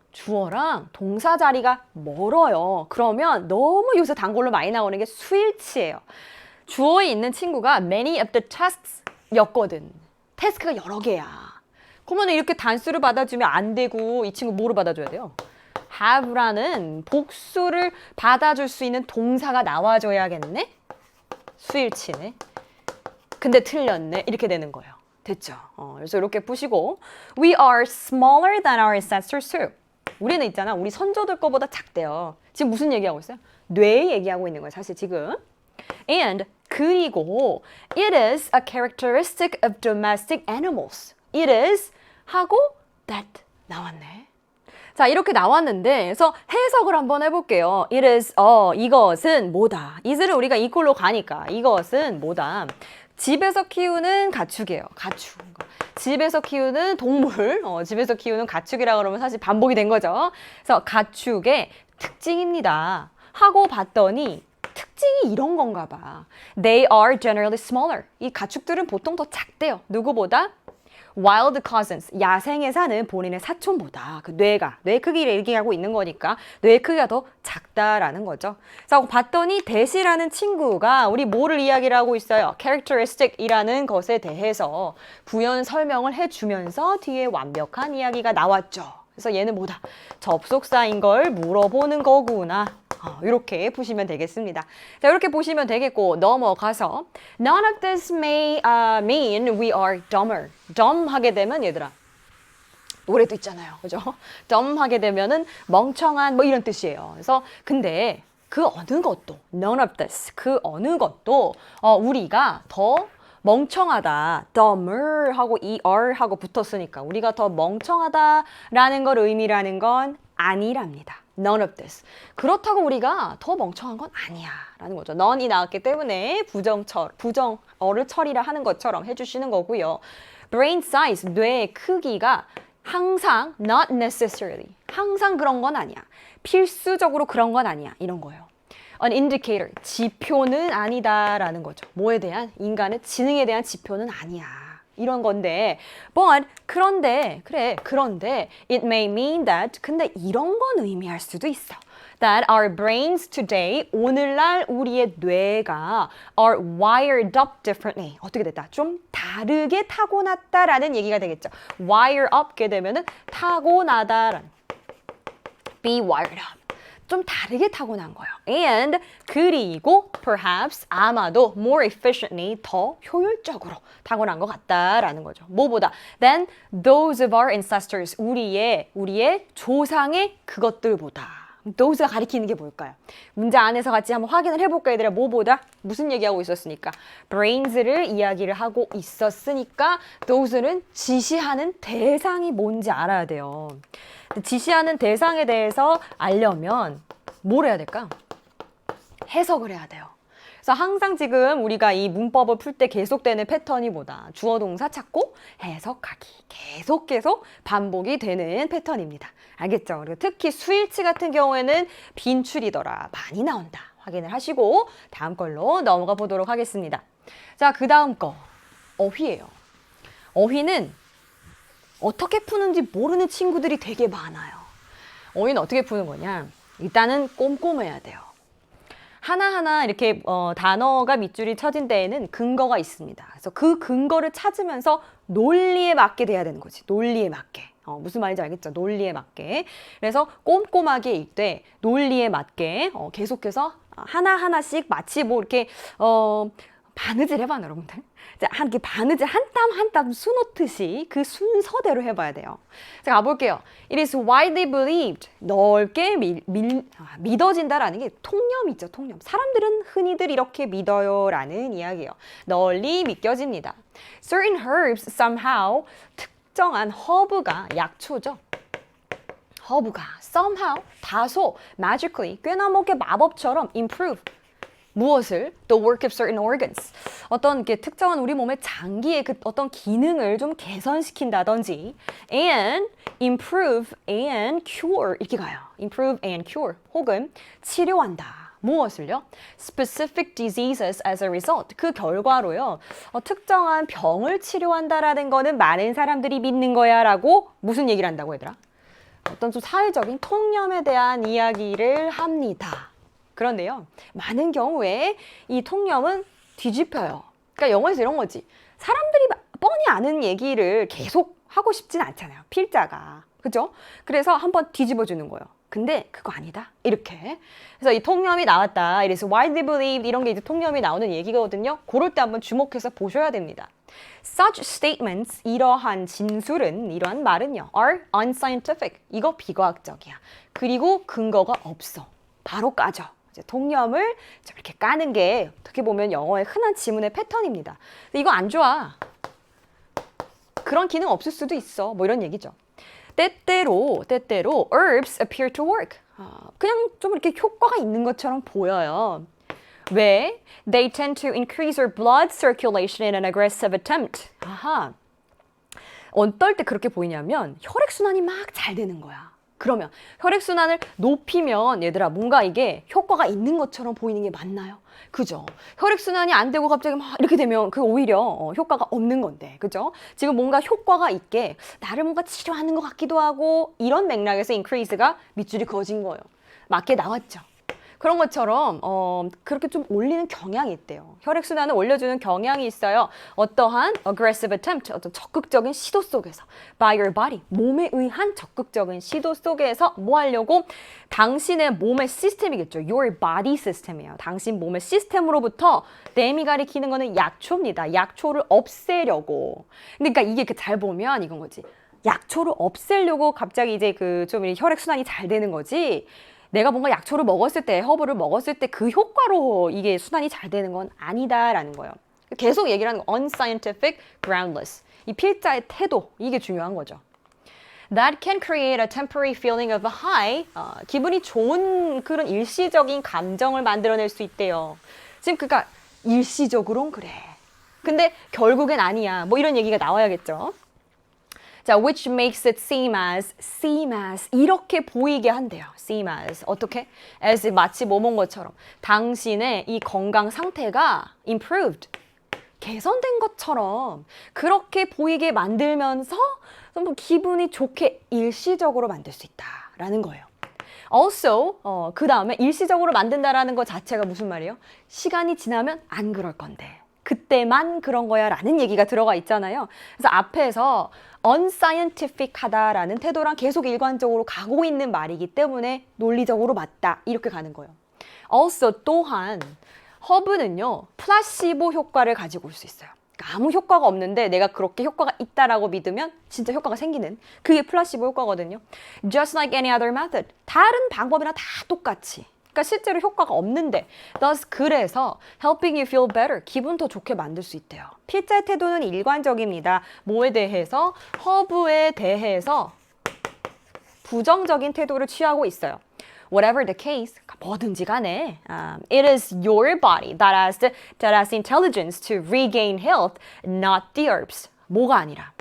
동사 자리가 멀어요. 그러면 너무 요새 단골로 많이 나오는 게 수일치예요. 주어에 있는 친구가 many of the tasks 였거든. 태스크가 여러 개야. 그러면 이렇게 단수를 받아주면 안 되고 이 친구 뭐를 받아줘야 돼요? have라는 복수를 받아줄 수 있는 동사가 나와줘야겠네? 수일치네. 근데 틀렸네. 이렇게 되는 거예요. 됐죠? 그래서 이렇게 푸시고 We are smaller than our ancestors too. 우리는 있잖아. 우리 선조들 거보다 작대요. 지금 무슨 얘기하고 있어요? 뇌 얘기하고 있는 거예요. 사실 지금. And 그리고 It is a characteristic of domestic animals. It is 하고 that 나왔네. 자, 이렇게 나왔는데 그래서 해석을 한번 해볼게요. It is 이것은 뭐다. is를 우리가 이꼴로 가니까 이것은 뭐다. 집에서 키우는 가축이에요. 가축. 집에서 키우는 동물, 집에서 키우는 가축이라 그러면 사실 반복이 된 거죠. 그래서 가축의 특징입니다. 하고 봤더니 특징이 이런 건가 봐. They are generally smaller. 이 가축들은 보통 더 작대요. 누구보다? Wild cousins, 야생에 사는 본인의 사촌보다 그 뇌 크기를 얘기하고 있는 거니까 뇌 크기가 더 작다라는 거죠. 그래서 봤더니 that이라는 친구가 우리 뭐를 이야기를 하고 있어요? characteristic이라는 것에 대해서 부연 설명을 해주면서 뒤에 완벽한 이야기가 나왔죠. 그래서 얘는 뭐다? 접속사인 걸 물어보는 거구나. 이렇게 보시면 되겠습니다. 자, 이렇게 보시면 되겠고 넘어가서 None of this may mean we are dumber. dumb 하게 되면 얘들아 노래도 있잖아요. 그죠? dumb 하게 되면은 멍청한 뭐 이런 뜻이에요. 그래서 근데 그 어느 것도 none of this 그 어느 것도 우리가 더 멍청하다, dumber 하고 er 하고 붙었으니까 우리가 더 멍청하다라는 걸 의미라는 건 아니랍니다. None of this. 그렇다고 우리가 더 멍청한 건 아니야 라는 거죠. none이 나왔기 때문에 부정어를 처리를 하는 것처럼 해주시는 거고요. brain size, 뇌의 크기가 항상 not necessarily. 항상 그런 건 아니야. 필수적으로 그런 건 아니야. 이런 거예요. An indicator, 지표는 아니다라는 거죠. 뭐에 대한? 인간의 지능에 대한 지표는 아니야. 이런 건데, but 그런데 it may mean that 근데 이런 건 의미할 수도 있어. That our brains today 오늘날 우리의 뇌가 are wired up differently. 어떻게 됐다? 좀 다르게 타고났다라는 얘기가 되겠죠. wire up게 되면은 타고나다라는 be wired up. 좀 다르게 타고난 거예요. And 그리고 perhaps 아마도 more efficiently 더 효율적으로 타고난 것 같다라는 거죠. 뭐보다 than those of our ancestors 우리의 조상의 그것들보다 those가 가리키는 게 뭘까요? 문제 안에서 같이 한번 확인을 해볼까 얘들아. 뭐보다? 무슨 얘기하고 있었으니까? brains를 이야기를 하고 있었으니까 those는 지시하는 대상이 뭔지 알아야 돼요. 지시하는 대상에 대해서 알려면 뭘 해야 될까? 해석을 해야 돼요. 그래서 항상 지금 우리가 이 문법을 풀 때 계속되는 패턴이 뭐다? 주어 동사 찾고 해석하기. 계속 반복이 되는 패턴입니다. 알겠죠? 그리고 특히 수일치 같은 경우에는 빈출이더라. 많이 나온다. 확인을 하시고 다음 걸로 넘어가 보도록 하겠습니다. 자, 그 다음 거. 어휘예요. 어휘는 어떻게 푸는지 모르는 친구들이 되게 많아요. 어휘는 어떻게 푸는 거냐? 일단은 꼼꼼해야 돼요. 하나하나 이렇게 단어가 밑줄이 쳐진 데에는 근거가 있습니다. 그래서 그 근거를 찾으면서 논리에 맞게 돼야 되는 거지. 논리에 맞게. 무슨 말인지 알겠죠? 논리에 맞게. 그래서 꼼꼼하게 읽되 논리에 맞게 계속해서 하나하나씩 마치 뭐 이렇게 바느질 해봐, 여러분들. 이렇게 바느질 한 땀 한 땀 수놓듯이 그 순서대로 해봐야 돼요. 자, 가볼게요. It is widely believed. 넓게 믿어진다라는 게 통념이죠, 통념. 사람들은 흔히들 이렇게 믿어요라는 이야기예요. 널리 믿겨집니다. Certain herbs somehow, 특정한 허브가 약초죠. 허브가 somehow, 다소, magically, 꽤나 뭐게 마법처럼 improve. 무엇을? The work of certain organs. 어떤 게 특정한 우리 몸의 장기의 그 어떤 기능을 좀 개선시킨다든지 and improve and cure 이렇게 가요. improve and cure 혹은 치료한다. 무엇을요? Specific diseases as a result. 그 결과로요. 특정한 병을 치료한다라는 거는 많은 사람들이 믿는 거야 라고 무슨 얘기를 한다고 얘들아? 어떤 좀 사회적인 통념에 대한 이야기를 합니다. 그런데요, 많은 경우에 이 통념은 뒤집혀요. 그러니까 영어에서 이런 거지. 사람들이 뻔히 아는 얘기를 계속 하고 싶진 않잖아요. 필자가. 그죠? 그래서 한번 뒤집어 주는 거예요. 근데 그거 아니다. 이렇게. 그래서 이 통념이 나왔다. It is widely believed. 이런 게 이제 통념이 나오는 얘기거든요. 그럴 때 한번 주목해서 보셔야 됩니다. Such statements, 이러한 진술은, 이러한 말은요, are unscientific. 이거 비과학적이야. 그리고 근거가 없어. 바로 까져. 통념을 좀 이렇게 까는 게 어떻게 보면 영어의 흔한 지문의 패턴입니다. 근데 이거 안 좋아. 그런 기능 없을 수도 있어. 뭐 이런 얘기죠. 때때로 herbs appear to work. 그냥 좀 이렇게 효과가 있는 것처럼 보여요. 왜? They tend to increase your blood circulation in an aggressive attempt. 아하. 어떨 때 그렇게 보이냐면 혈액순환이 막 잘 되는 거야. 그러면 혈액순환을 높이면 얘들아 뭔가 이게 효과가 있는 것처럼 보이는 게 맞나요? 그죠? 혈액순환이 안 되고 갑자기 막 이렇게 되면 그 오히려 효과가 없는 건데, 그죠? 지금 뭔가 효과가 있게 나를 뭔가 치료하는 것 같기도 하고 이런 맥락에서 increase가 밑줄이 그어진 거예요. 맞게 나왔죠. 그런 것처럼 그렇게 좀 올리는 경향이 있대요. 혈액순환을 올려주는 경향이 있어요. 어떠한 aggressive attempt, 어떤 적극적인 시도 속에서 by your body, 몸에 의한 적극적인 시도 속에서 뭐 하려고? 당신의 몸의 시스템이겠죠. your body system이에요. 당신 몸의 시스템으로부터 댐이 가리키는 거는 약초입니다. 약초를 없애려고. 그러니까 이게 잘 보면 이건 거지. 약초를 없애려고 갑자기 이제 그 좀 혈액순환이 잘 되는 거지. 내가 뭔가 약초를 먹었을 때, 허브를 먹었을 때 그 효과로 이게 순환이 잘 되는 건 아니다라는 거예요. 계속 얘기를 하는 거, unscientific, groundless. 이 필자의 태도, 이게 중요한 거죠. That can create a temporary feeling of a high. 기분이 좋은 그런 일시적인 감정을 만들어낼 수 있대요. 지금 그러니까 일시적으로는 그래. 근데 결국엔 아니야. 뭐 이런 얘기가 나와야겠죠. 자, which makes it seem as 이렇게 보이게 한대요. seem as 어떻게? as 마치 뭐뭔 것처럼 당신의 이 건강 상태가 improved 개선된 것처럼 그렇게 보이게 만들면서 좀 기분이 좋게 일시적으로 만들 수 있다라는 거예요. Also, 그 다음에 일시적으로 만든다라는 것 자체가 무슨 말이에요? 시간이 지나면 안 그럴 건데 그때만 그런 거야 라는 얘기가 들어가 있잖아요. 그래서 앞에서 unscientific하다라는 태도랑 계속 일관적으로 가고 있는 말이기 때문에 논리적으로 맞다 이렇게 가는 거예요. Also 또한 허브는요 플라시보 효과를 가지고 올 수 있어요. 그러니까 아무 효과가 없는데 내가 그렇게 효과가 있다라고 믿으면 진짜 효과가 생기는 그게 플라시보 효과거든요. Just like any other method. 다른 방법이나 다 똑같이. 그러니까 실제로 효과가 없는데 thus 그래서 helping you feel better. 기분 더 좋게 만들 수 있대요. 필자의 태도는 일관적입니다. 뭐에 대해서? 허브에 대해서 부정적인 태도를 취하고 있어요. Whatever the case, 뭐든지 간에 it is your body that has intelligence to regain health, not the herbs. 뭐가 아니라?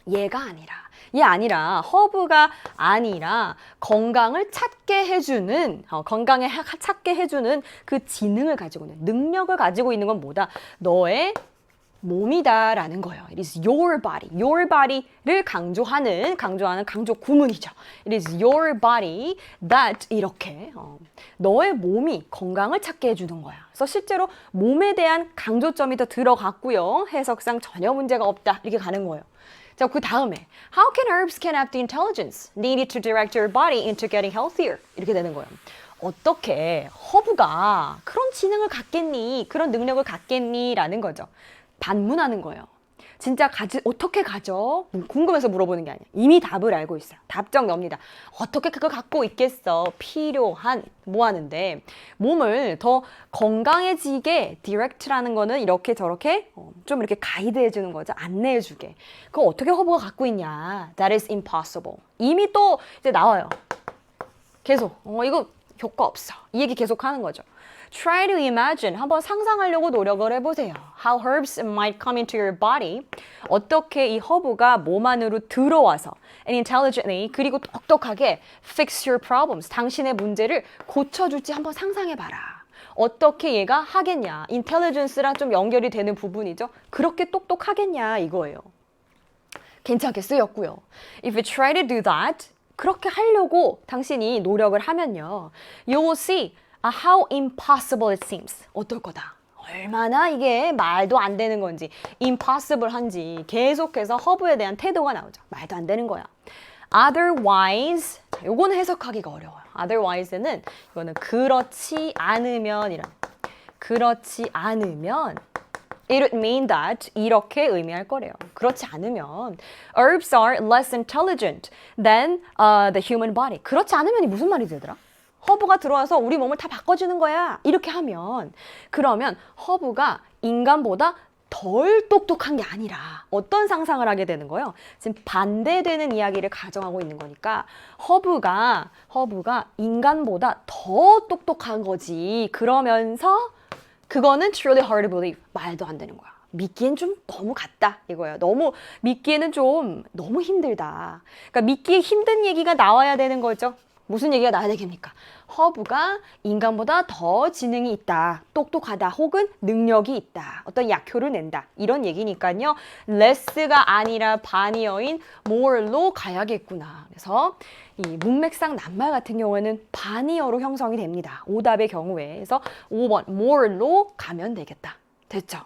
얘가 아니라. 얘 아니라 허브가 아니라 건강을 찾게 해주는 찾게 해주는 그 지능을 가지고 있는 능력을 가지고 있는 건 뭐다? 너의 몸이다라는 거예요. It is your body. Your body를 강조하는 강조 구문이죠. It is your body that 이렇게 너의 몸이 건강을 찾게 해주는 거야. 그래서 실제로 몸에 대한 강조점이 더 들어갔고요. 해석상 전혀 문제가 없다. 이렇게 가는 거예요. 자, 그 다음에 How can herbs can have the intelligence needed to direct your body into getting healthier? 이렇게 되는 거예요. 어떻게 허브가 그런 지능을 갖겠니? 그런 능력을 갖겠니? 라는 거죠. 반문하는 거예요. 진짜 어떻게 가져? 궁금해서 물어보는 게 아니야. 이미 답을 알고 있어요. 답정 놉니다. 어떻게 그걸 갖고 있겠어? 필요한 뭐 하는데 몸을 더 건강해지게 디렉트라는 거는 이렇게 저렇게 좀 이렇게 가이드해 주는 거죠. 안내해 주게. 그거 어떻게 허브가 갖고 있냐? That is impossible. 이미 또 이제 나와요. 계속 이거 효과 없어. 이 얘기 계속 하는 거죠. Try to imagine. 한번 상상하려고 노력을 해보세요. How herbs might come into your body. 어떻게 이 허브가 몸 안으로 들어와서 and intelligently 그리고 똑똑하게 fix your problems. 당신의 문제를 고쳐줄지 한번 상상해봐라. 어떻게 얘가 하겠냐. intelligence랑 좀 연결이 되는 부분이죠. 그렇게 똑똑하겠냐 이거예요. 괜찮게 쓰였고요. If you try to do that, 그렇게 하려고 당신이 노력을 하면요. You will see how impossible it seems. 어떨 거다. 얼마나 이게 말도 안 되는 건지, impossible 한지 계속해서 허브에 대한 태도가 나오죠. 말도 안 되는 거야. Otherwise, 요거는 해석하기가 어려워요. Otherwise는 이거는 그렇지 않으면 그렇지 않으면 it would mean that 이렇게 의미할 거래요. 그렇지 않으면 herbs are less intelligent than the human body. 그렇지 않으면이 무슨 말이 되더라? 허브가 들어와서 우리 몸을 다 바꿔주는 거야. 이렇게 하면 그러면 허브가 인간보다 덜 똑똑한 게 아니라 어떤 상상을 하게 되는 거예요? 지금 반대되는 이야기를 가정하고 있는 거니까 허브가 인간보다 더 똑똑한 거지. 그러면서 그거는 truly hard to believe. 말도 안 되는 거야. 믿기엔 좀 너무 같다 이거예요. 너무 믿기에는 좀 너무 힘들다. 그러니까 믿기에 힘든 얘기가 나와야 되는 거죠. 무슨 얘기가 나와야 되겠습니까? 허브가 인간보다 더 지능이 있다, 똑똑하다, 혹은 능력이 있다, 어떤 약효를 낸다 이런 얘기니까요. less가 아니라 반이어인 more로 가야겠구나. 그래서 이 문맥상 낱말 같은 경우에는 반이어로 형성이 됩니다. 오답의 경우에. 그래서 5번 more로 가면 되겠다. 됐죠?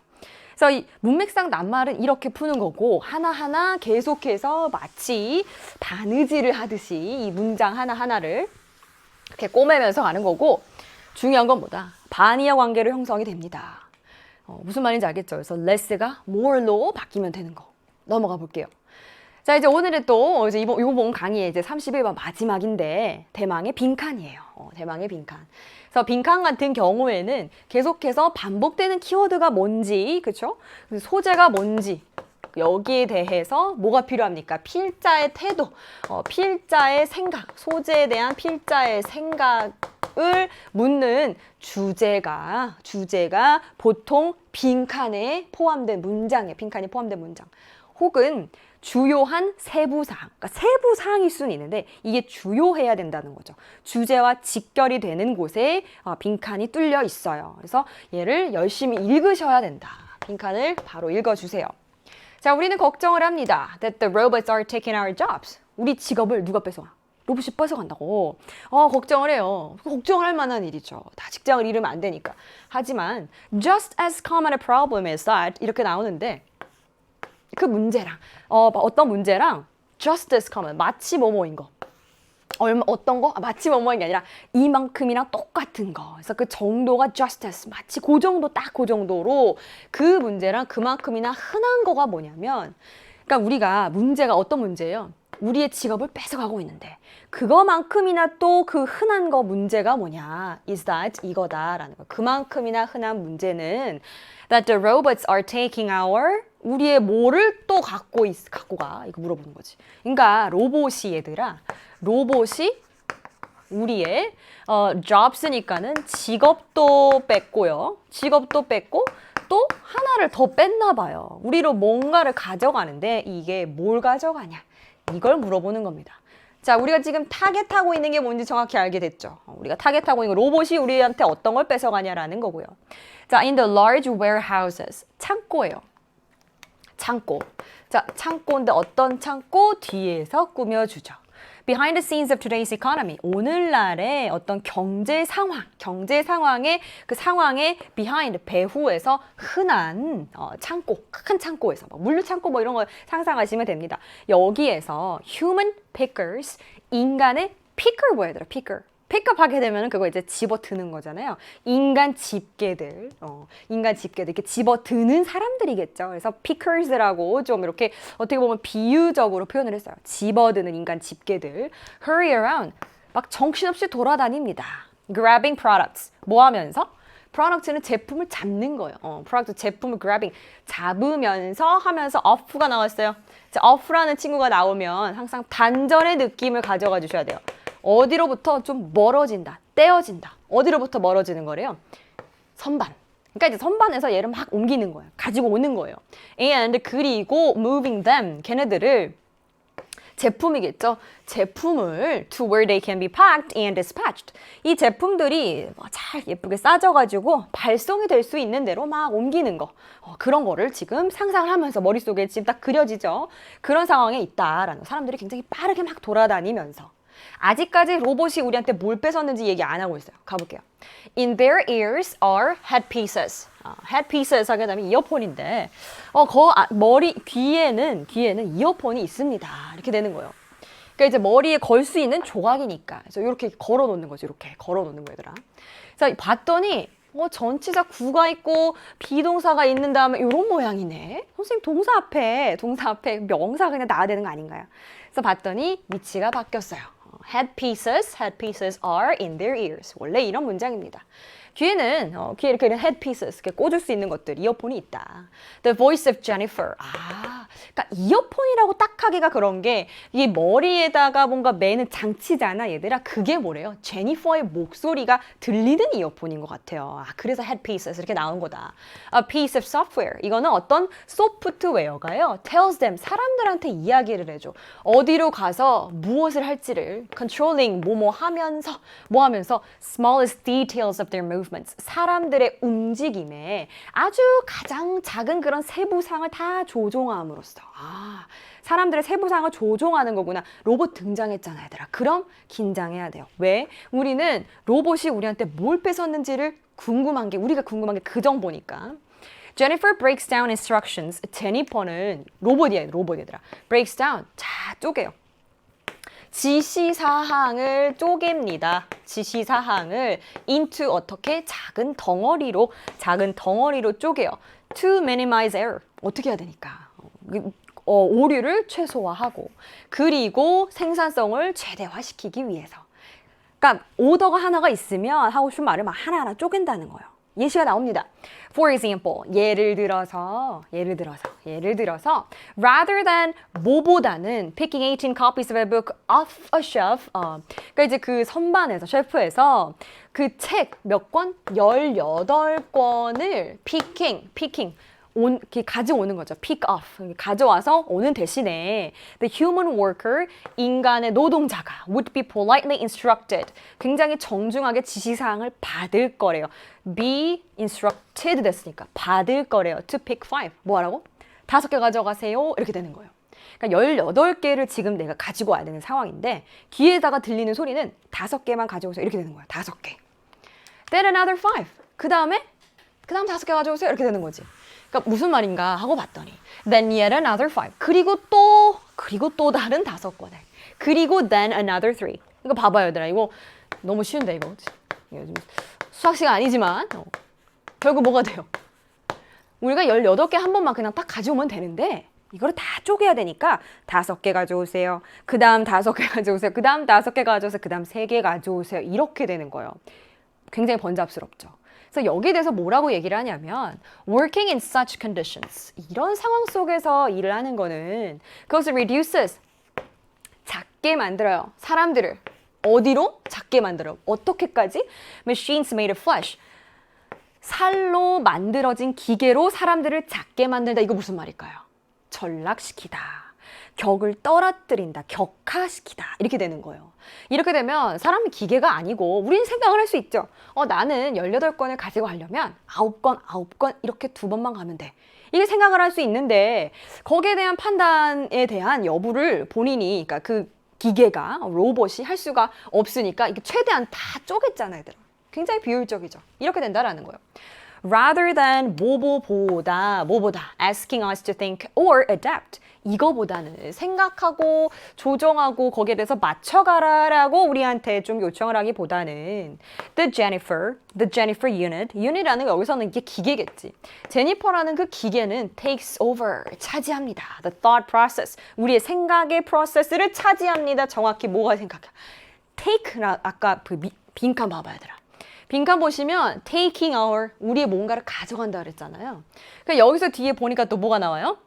그래서 이 문맥상 낱말은 이렇게 푸는 거고 하나하나 계속해서 마치 바느질을 하듯이 이 문장 하나하나를 이렇게 꼬매면서 가는 거고 중요한 건 뭐다? 반이어 관계로 형성이 됩니다. 무슨 말인지 알겠죠? 그래서 less가 more로 바뀌면 되는 거. 넘어가 볼게요. 자, 이제 오늘은 또 이제 이번 강의의 이제 31번 마지막인데 대망의 빈칸이에요. 대망의 빈칸. 그래서 빈칸 같은 경우에는 계속해서 반복되는 키워드가 뭔지, 그렇죠? 소재가 뭔지 여기에 대해서 뭐가 필요합니까? 필자의 태도, 필자의 생각, 소재에 대한 필자의 생각을 묻는 주제가 보통 빈칸에 포함된 문장에 빈칸이 포함된 문장 혹은 주요한 세부사항, 그러니까 세부사항일 수는 있는데 이게 주요해야 된다는 거죠. 주제와 직결이 되는 곳에 빈칸이 뚫려 있어요. 그래서 얘를 열심히 읽으셔야 된다. 빈칸을 바로 읽어주세요. 자, 우리는 걱정을 합니다. That the robots are taking our jobs. 우리 직업을 누가 뺏어가? 로봇이 뺏어간다고. 걱정을 해요. 걱정을 할 만한 일이죠. 다 직장을 잃으면 안 되니까. 하지만 just as common a problem as that 이렇게 나오는데 그 문제랑 어떤 문제랑 just as common 마치 뭐뭐인 거 어떤 거? 마치 뭐뭐인 게 아니라 이만큼이랑 똑같은 거. 그래서 그 정도가 just as 마치 그 정도 딱 그 정도로 그 문제랑 그만큼이나 흔한 거가 뭐냐면 그러니까 우리가 문제가 어떤 문제예요? 우리의 직업을 뺏어가고 있는데 그거만큼이나 또 그 흔한 거 문제가 뭐냐? is that 이거다라는 거. 그만큼이나 흔한 문제는 that the robots are taking our 우리의 뭐를 또 갖고 가 이거 물어보는 거지. 그러니까 로봇이 얘들아 로봇이 우리의 jobs니까는 직업도 뺐고요. 직업도 뺐고 또 하나를 더 뺐나 봐요. 우리로 뭔가를 가져가는데 이게 뭘 가져가냐? 이걸 물어보는 겁니다. 자, 우리가 지금 타겟하고 있는 게 뭔지 정확히 알게 됐죠. 우리가 타겟하고 있는 거 로봇이 우리한테 어떤 걸 뺏어가냐라는 거고요. 자, in the large warehouses. 창고예요. 창고. 자, 창고인데 어떤 창고? 뒤에서 꾸며주죠. Behind the scenes of today's economy. 오늘날의 어떤 경제 상황의 그 상황의 behind, 배후에서 흔한 창고, 큰 창고에서 물류 창고 뭐 이런 거 상상하시면 됩니다. 여기에서 human pickers, 인간의 picker 뭐야 얘들아, picker. 픽업하게 되면 그거 이제 집어드는 거잖아요. 인간 집게들 이렇게 집어드는 사람들이겠죠. 그래서 pickers라고 좀 이렇게 어떻게 보면 비유적으로 표현을 했어요. 집어드는 인간 집게들. Hurry around. 막 정신없이 돌아다닙니다. Grabbing products. 뭐 하면서? product는 제품을 잡는 거예요. product 제품을 grabbing. 잡으면서 하면서 off가 나왔어요. 자, off라는 친구가 나오면 항상 단전의 느낌을 가져가 주셔야 돼요. 어디로부터 좀 멀어진다, 떼어진다. 어디로부터 멀어지는 거래요? 선반. 그러니까 이제 선반에서 얘를 막 옮기는 거예요. 가지고 오는 거예요. And 그리고 moving them, 걔네들을 제품이겠죠. 제품을 to where they can be packed and dispatched. 이 제품들이 잘 예쁘게 싸져가지고 발송이 될 수 있는 대로 막 옮기는 거. 그런 거를 지금 상상을 하면서 머릿속에 지금 딱 그려지죠. 그런 상황에 있다라는 거. 사람들이 굉장히 빠르게 막 돌아다니면서. 아직까지 로봇이 우리한테 뭘 뺏었는지 얘기 안 하고 있어요. 가볼게요. In their ears are headpieces. headpieces 하게 되면 이어폰인데 귀에는 이어폰이 있습니다. 이렇게 되는 거예요. 그러니까 이제 머리에 걸 수 있는 조각이니까. 그래서 이렇게 걸어 놓는 거죠. 이렇게 걸어 놓는 거 얘들아. 그래서 봤더니 전치사 구가 있고 비동사가 있는 다음에 이런 모양이네. 선생님 동사 앞에 명사 그냥 나와야 되는 거 아닌가요? 그래서 봤더니 위치가 바뀌었어요. headpieces are in their ears. 원래 이런 문장입니다. 귀에 이렇게 headpieces, 이렇게 꽂을 수 있는 것들, 이어폰이 있다. The voice of Jennifer. 그러니까 이어폰이라고 딱 하기가 그런 게 이 머리에다가 뭔가 매는 장치잖아, 얘들아. 그게 뭐래요? 제니퍼의 목소리가 들리는 이어폰인 것 같아요. 그래서 headpieces 이렇게 나온 거다. A piece of software. 이거는 어떤 소프트웨어가요. tells them, 사람들한테 이야기를 해줘. 어디로 가서 무엇을 할지를 controlling, 뭐 하면서 smallest details of their movements. 사람들의 움직임에 아주 가장 작은 그런 세부사항을 다 조종함으로써. 사람들의 세부사항을 조종하는 거구나. 로봇 등장했잖아, 얘들아. 그럼 긴장해야 돼요. 왜? 우리는 로봇이 우리한테 뭘 뺏었는지를 우리가 궁금한 게 그 정보니까. Jennifer breaks down instructions. 제니퍼는 로봇 얘들아. breaks down. 자, 쪼개요. 지시사항을 쪼갭니다. 지시사항을 into 어떻게? 작은 덩어리로 쪼개요. To minimize error. 어떻게 해야 되니까? 오류를 최소화하고 그리고 생산성을 최대화시키기 위해서. 그러니까 오더가 하나가 있으면 하고 싶은 말을 막 하나하나 쪼갠다는 거예요. 예시가 나옵니다. For example, 예를 들어서 rather than 뭐보다는 picking 18 copies of a book off a shelf. 그러니까 이제 그 선반에서 쉘프에서 그 책 몇 권? 18권을 picking 가져오는 거죠. pick off. 가져와서 오는 대신에 the human worker, 인간의 노동자가 would be politely instructed. 굉장히 정중하게 지시사항을 받을 거래요. be instructed 됐으니까 받을 거래요. to pick 5. 뭐 하라고? 5개 가져가세요. 이렇게 되는 거예요. 그러니까 18개를 지금 내가 가지고 와야 되는 상황인데 귀에다가 들리는 소리는 5개만 가져오세요. 이렇게 되는 거야. 5개. Then another 5. 그 다음 5개 가져오세요. 이렇게 되는 거지. 그러니까 무슨 말인가 하고 봤더니 then yet another 5. 그리고 또 다른 5권을. 그리고 then another 3. 이거 봐봐요, 얘들아. 이거 너무 쉬운데, 이거. 요즘 수학 시간 아니지만 결국 뭐가 돼요? 우리가 18개 한 번만 그냥 딱 가져오면 되는데 이거를 다 쪼개야 되니까 5개 가져오세요. 그 다음 5개 가져오세요. 그 다음 5개 가져오세요. 그 다음 3개 가져오세요. 이렇게 되는 거예요. 굉장히 번잡스럽죠. 그래서 여기에 대해서 뭐라고 얘기를 하냐면 working in such conditions. 이런 상황 속에서 일을 하는 거는 그것을 reduces. 작게 만들어요. 사람들을. 어디로? 작게 만들어요. 어떻게까지? Machines made of flesh. 살로 만들어진 기계로 사람들을 작게 만들다. 이거 무슨 말일까요? 전락시키다. 격을 떨어뜨린다. 격하시키다. 이렇게 되는 거예요. 이렇게 되면 사람은 기계가 아니고 우리는 생각을 할 수 있죠. 나는 18건을 가지고 가려면 9건 이렇게 2번만 가면 돼. 이게 생각을 할 수 있는데 거기에 대한 판단에 대한 여부를 본인이 그러니까 그 기계가 로봇이 할 수가 없으니까 이게 최대한 다 쪼갰잖아요, 얘들아. 굉장히 비효율적이죠. 이렇게 된다라는 거예요. Rather than 뭐보다 asking us to think or adapt. 이거보다는 생각하고 조정하고 거기에 대해서 맞춰가라라고 우리한테 좀 요청을 하기보다는 the Jennifer unit이라는 거 여기서는 이게 기계겠지. 제니퍼라는 그 기계는 takes over, 차지합니다. The thought process, 우리의 생각의 프로세스를 차지합니다. 정확히 뭐가 생각해? take라 아까 그 빈칸 봐봐야 되라. 빈칸 보시면 taking our, 우리의 뭔가를 가져간다 그랬잖아요. 그러니까 여기서 뒤에 보니까 또 뭐가 나와요?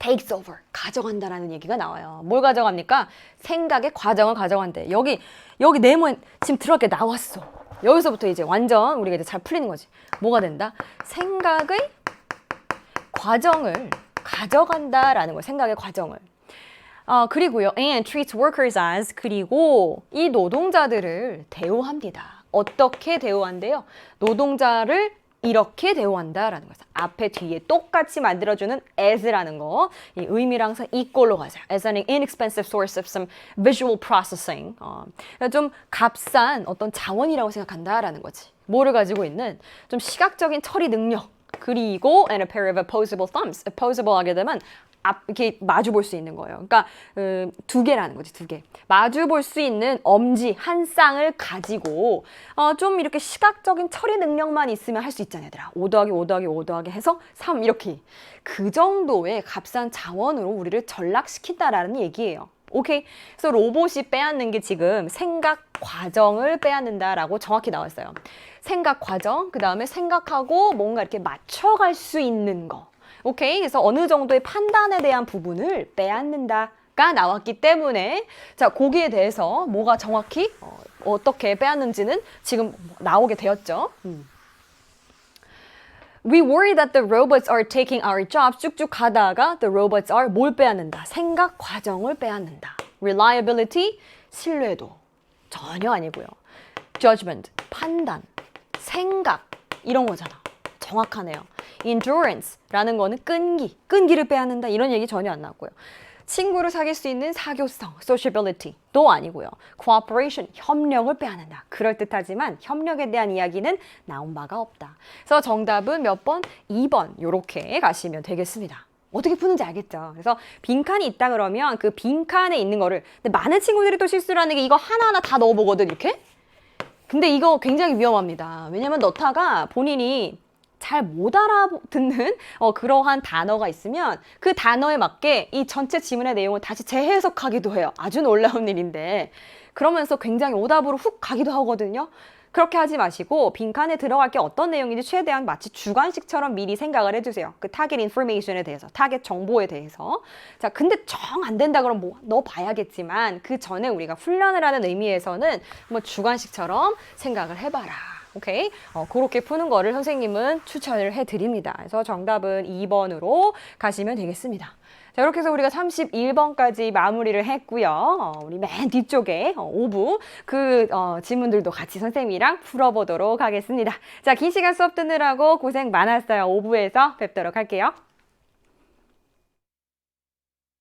takes over, 가져간다라는 얘기가 나와요. 뭘 가져갑니까? 생각의 과정을 가져간대. 여기 네모에 지금 들어갈 게 나왔어. 여기서부터 이제 완전 우리가 이제 잘 풀리는 거지. 뭐가 된다? 생각의 과정을 가져간다라는 거예요. 생각의 과정을. 그리고요. And treats workers as, 그리고 이 노동자들을 대우합니다. 어떻게 대우한대요? 노동자를 이렇게 대우한다라는 거죠. 앞에 뒤에 똑같이 만들어주는 as라는 거. 이 의미랑 이꼴로 가세요. As an inexpensive source of some visual processing. 좀 값싼 어떤 자원이라고 생각한다라는 거지. 뭐를 가지고 있는 좀 시각적인 처리 능력. 그리고 and a pair of opposable thumbs. opposable 하게 되면 이렇게 마주 볼 수 있는 거예요. 그러니까 2개라는 거지, 2개. 마주 볼 수 있는 엄지 한 쌍을 가지고 좀 이렇게 시각적인 처리 능력만 있으면 할 수 있잖아요, 얘들아. 5 더하기 5 더하기 5 더하기 해서 3 이렇게. 그 정도의 값싼 자원으로 우리를 전락시킨다라는 얘기예요. 오케이? 그래서 로봇이 빼앗는 게 지금 생각 과정을 빼앗는다라고 정확히 나왔어요. 생각 과정, 그 다음에 생각하고 뭔가 이렇게 맞춰갈 수 있는 거. 오케이? 그래서 어느 정도의 판단에 대한 부분을 빼앗는다가 나왔기 때문에 자, 거기에 대해서 뭐가 정확히 어떻게 빼앗는지는 지금 나오게 되었죠. We worry that the robots are taking our jobs. 쭉쭉 가다가 the robots are 뭘 빼앗는다? 생각 과정을 빼앗는다. Reliability, 신뢰도. 전혀 아니고요. Judgment, 판단, 생각 이런 거잖아. 정확하네요. Endurance라는 거는 끈기를 빼앗는다 이런 얘기 전혀 안 나왔고요. 친구를 사귈 수 있는 사교성, sociability도 아니고요. cooperation, 협력을 빼앗는다. 그럴듯하지만 협력에 대한 이야기는 나온 바가 없다. 그래서 정답은 몇 번? 2번 이렇게 가시면 되겠습니다. 어떻게 푸는지 알겠죠? 그래서 빈칸이 있다 그러면 그 빈칸에 있는 거를 근데 많은 친구들이 또 실수를 하는 게 이거 하나하나 다 넣어보거든 이렇게. 근데 이거 굉장히 위험합니다. 왜냐면 넣다가 본인이 잘 못 알아듣는 그러한 단어가 있으면 그 단어에 맞게 이 전체 지문의 내용을 다시 재해석하기도 해요. 아주 놀라운 일인데 그러면서 굉장히 오답으로 훅 가기도 하거든요. 그렇게 하지 마시고 빈칸에 들어갈 게 어떤 내용인지 최대한 마치 주관식처럼 미리 생각을 해주세요. 그 타겟 인포메이션에 대해서, 타겟 정보에 대해서. 자, 근데 정 안 된다 그러면 뭐 넣어봐야겠지만 그 전에 우리가 훈련을 하는 의미에서는 뭐 주관식처럼 생각을 해봐라. 오케이? 그렇게 푸는 거를 선생님은 추천을 해드립니다. 그래서 정답은 2번으로 가시면 되겠습니다. 자, 이렇게 해서 우리가 31번까지 마무리를 했고요. 우리 맨 뒤쪽에 5부 그 지문들도 같이 선생님이랑 풀어보도록 하겠습니다. 자, 긴 시간 수업 듣느라고 고생 많았어요. 5부에서 뵙도록 할게요.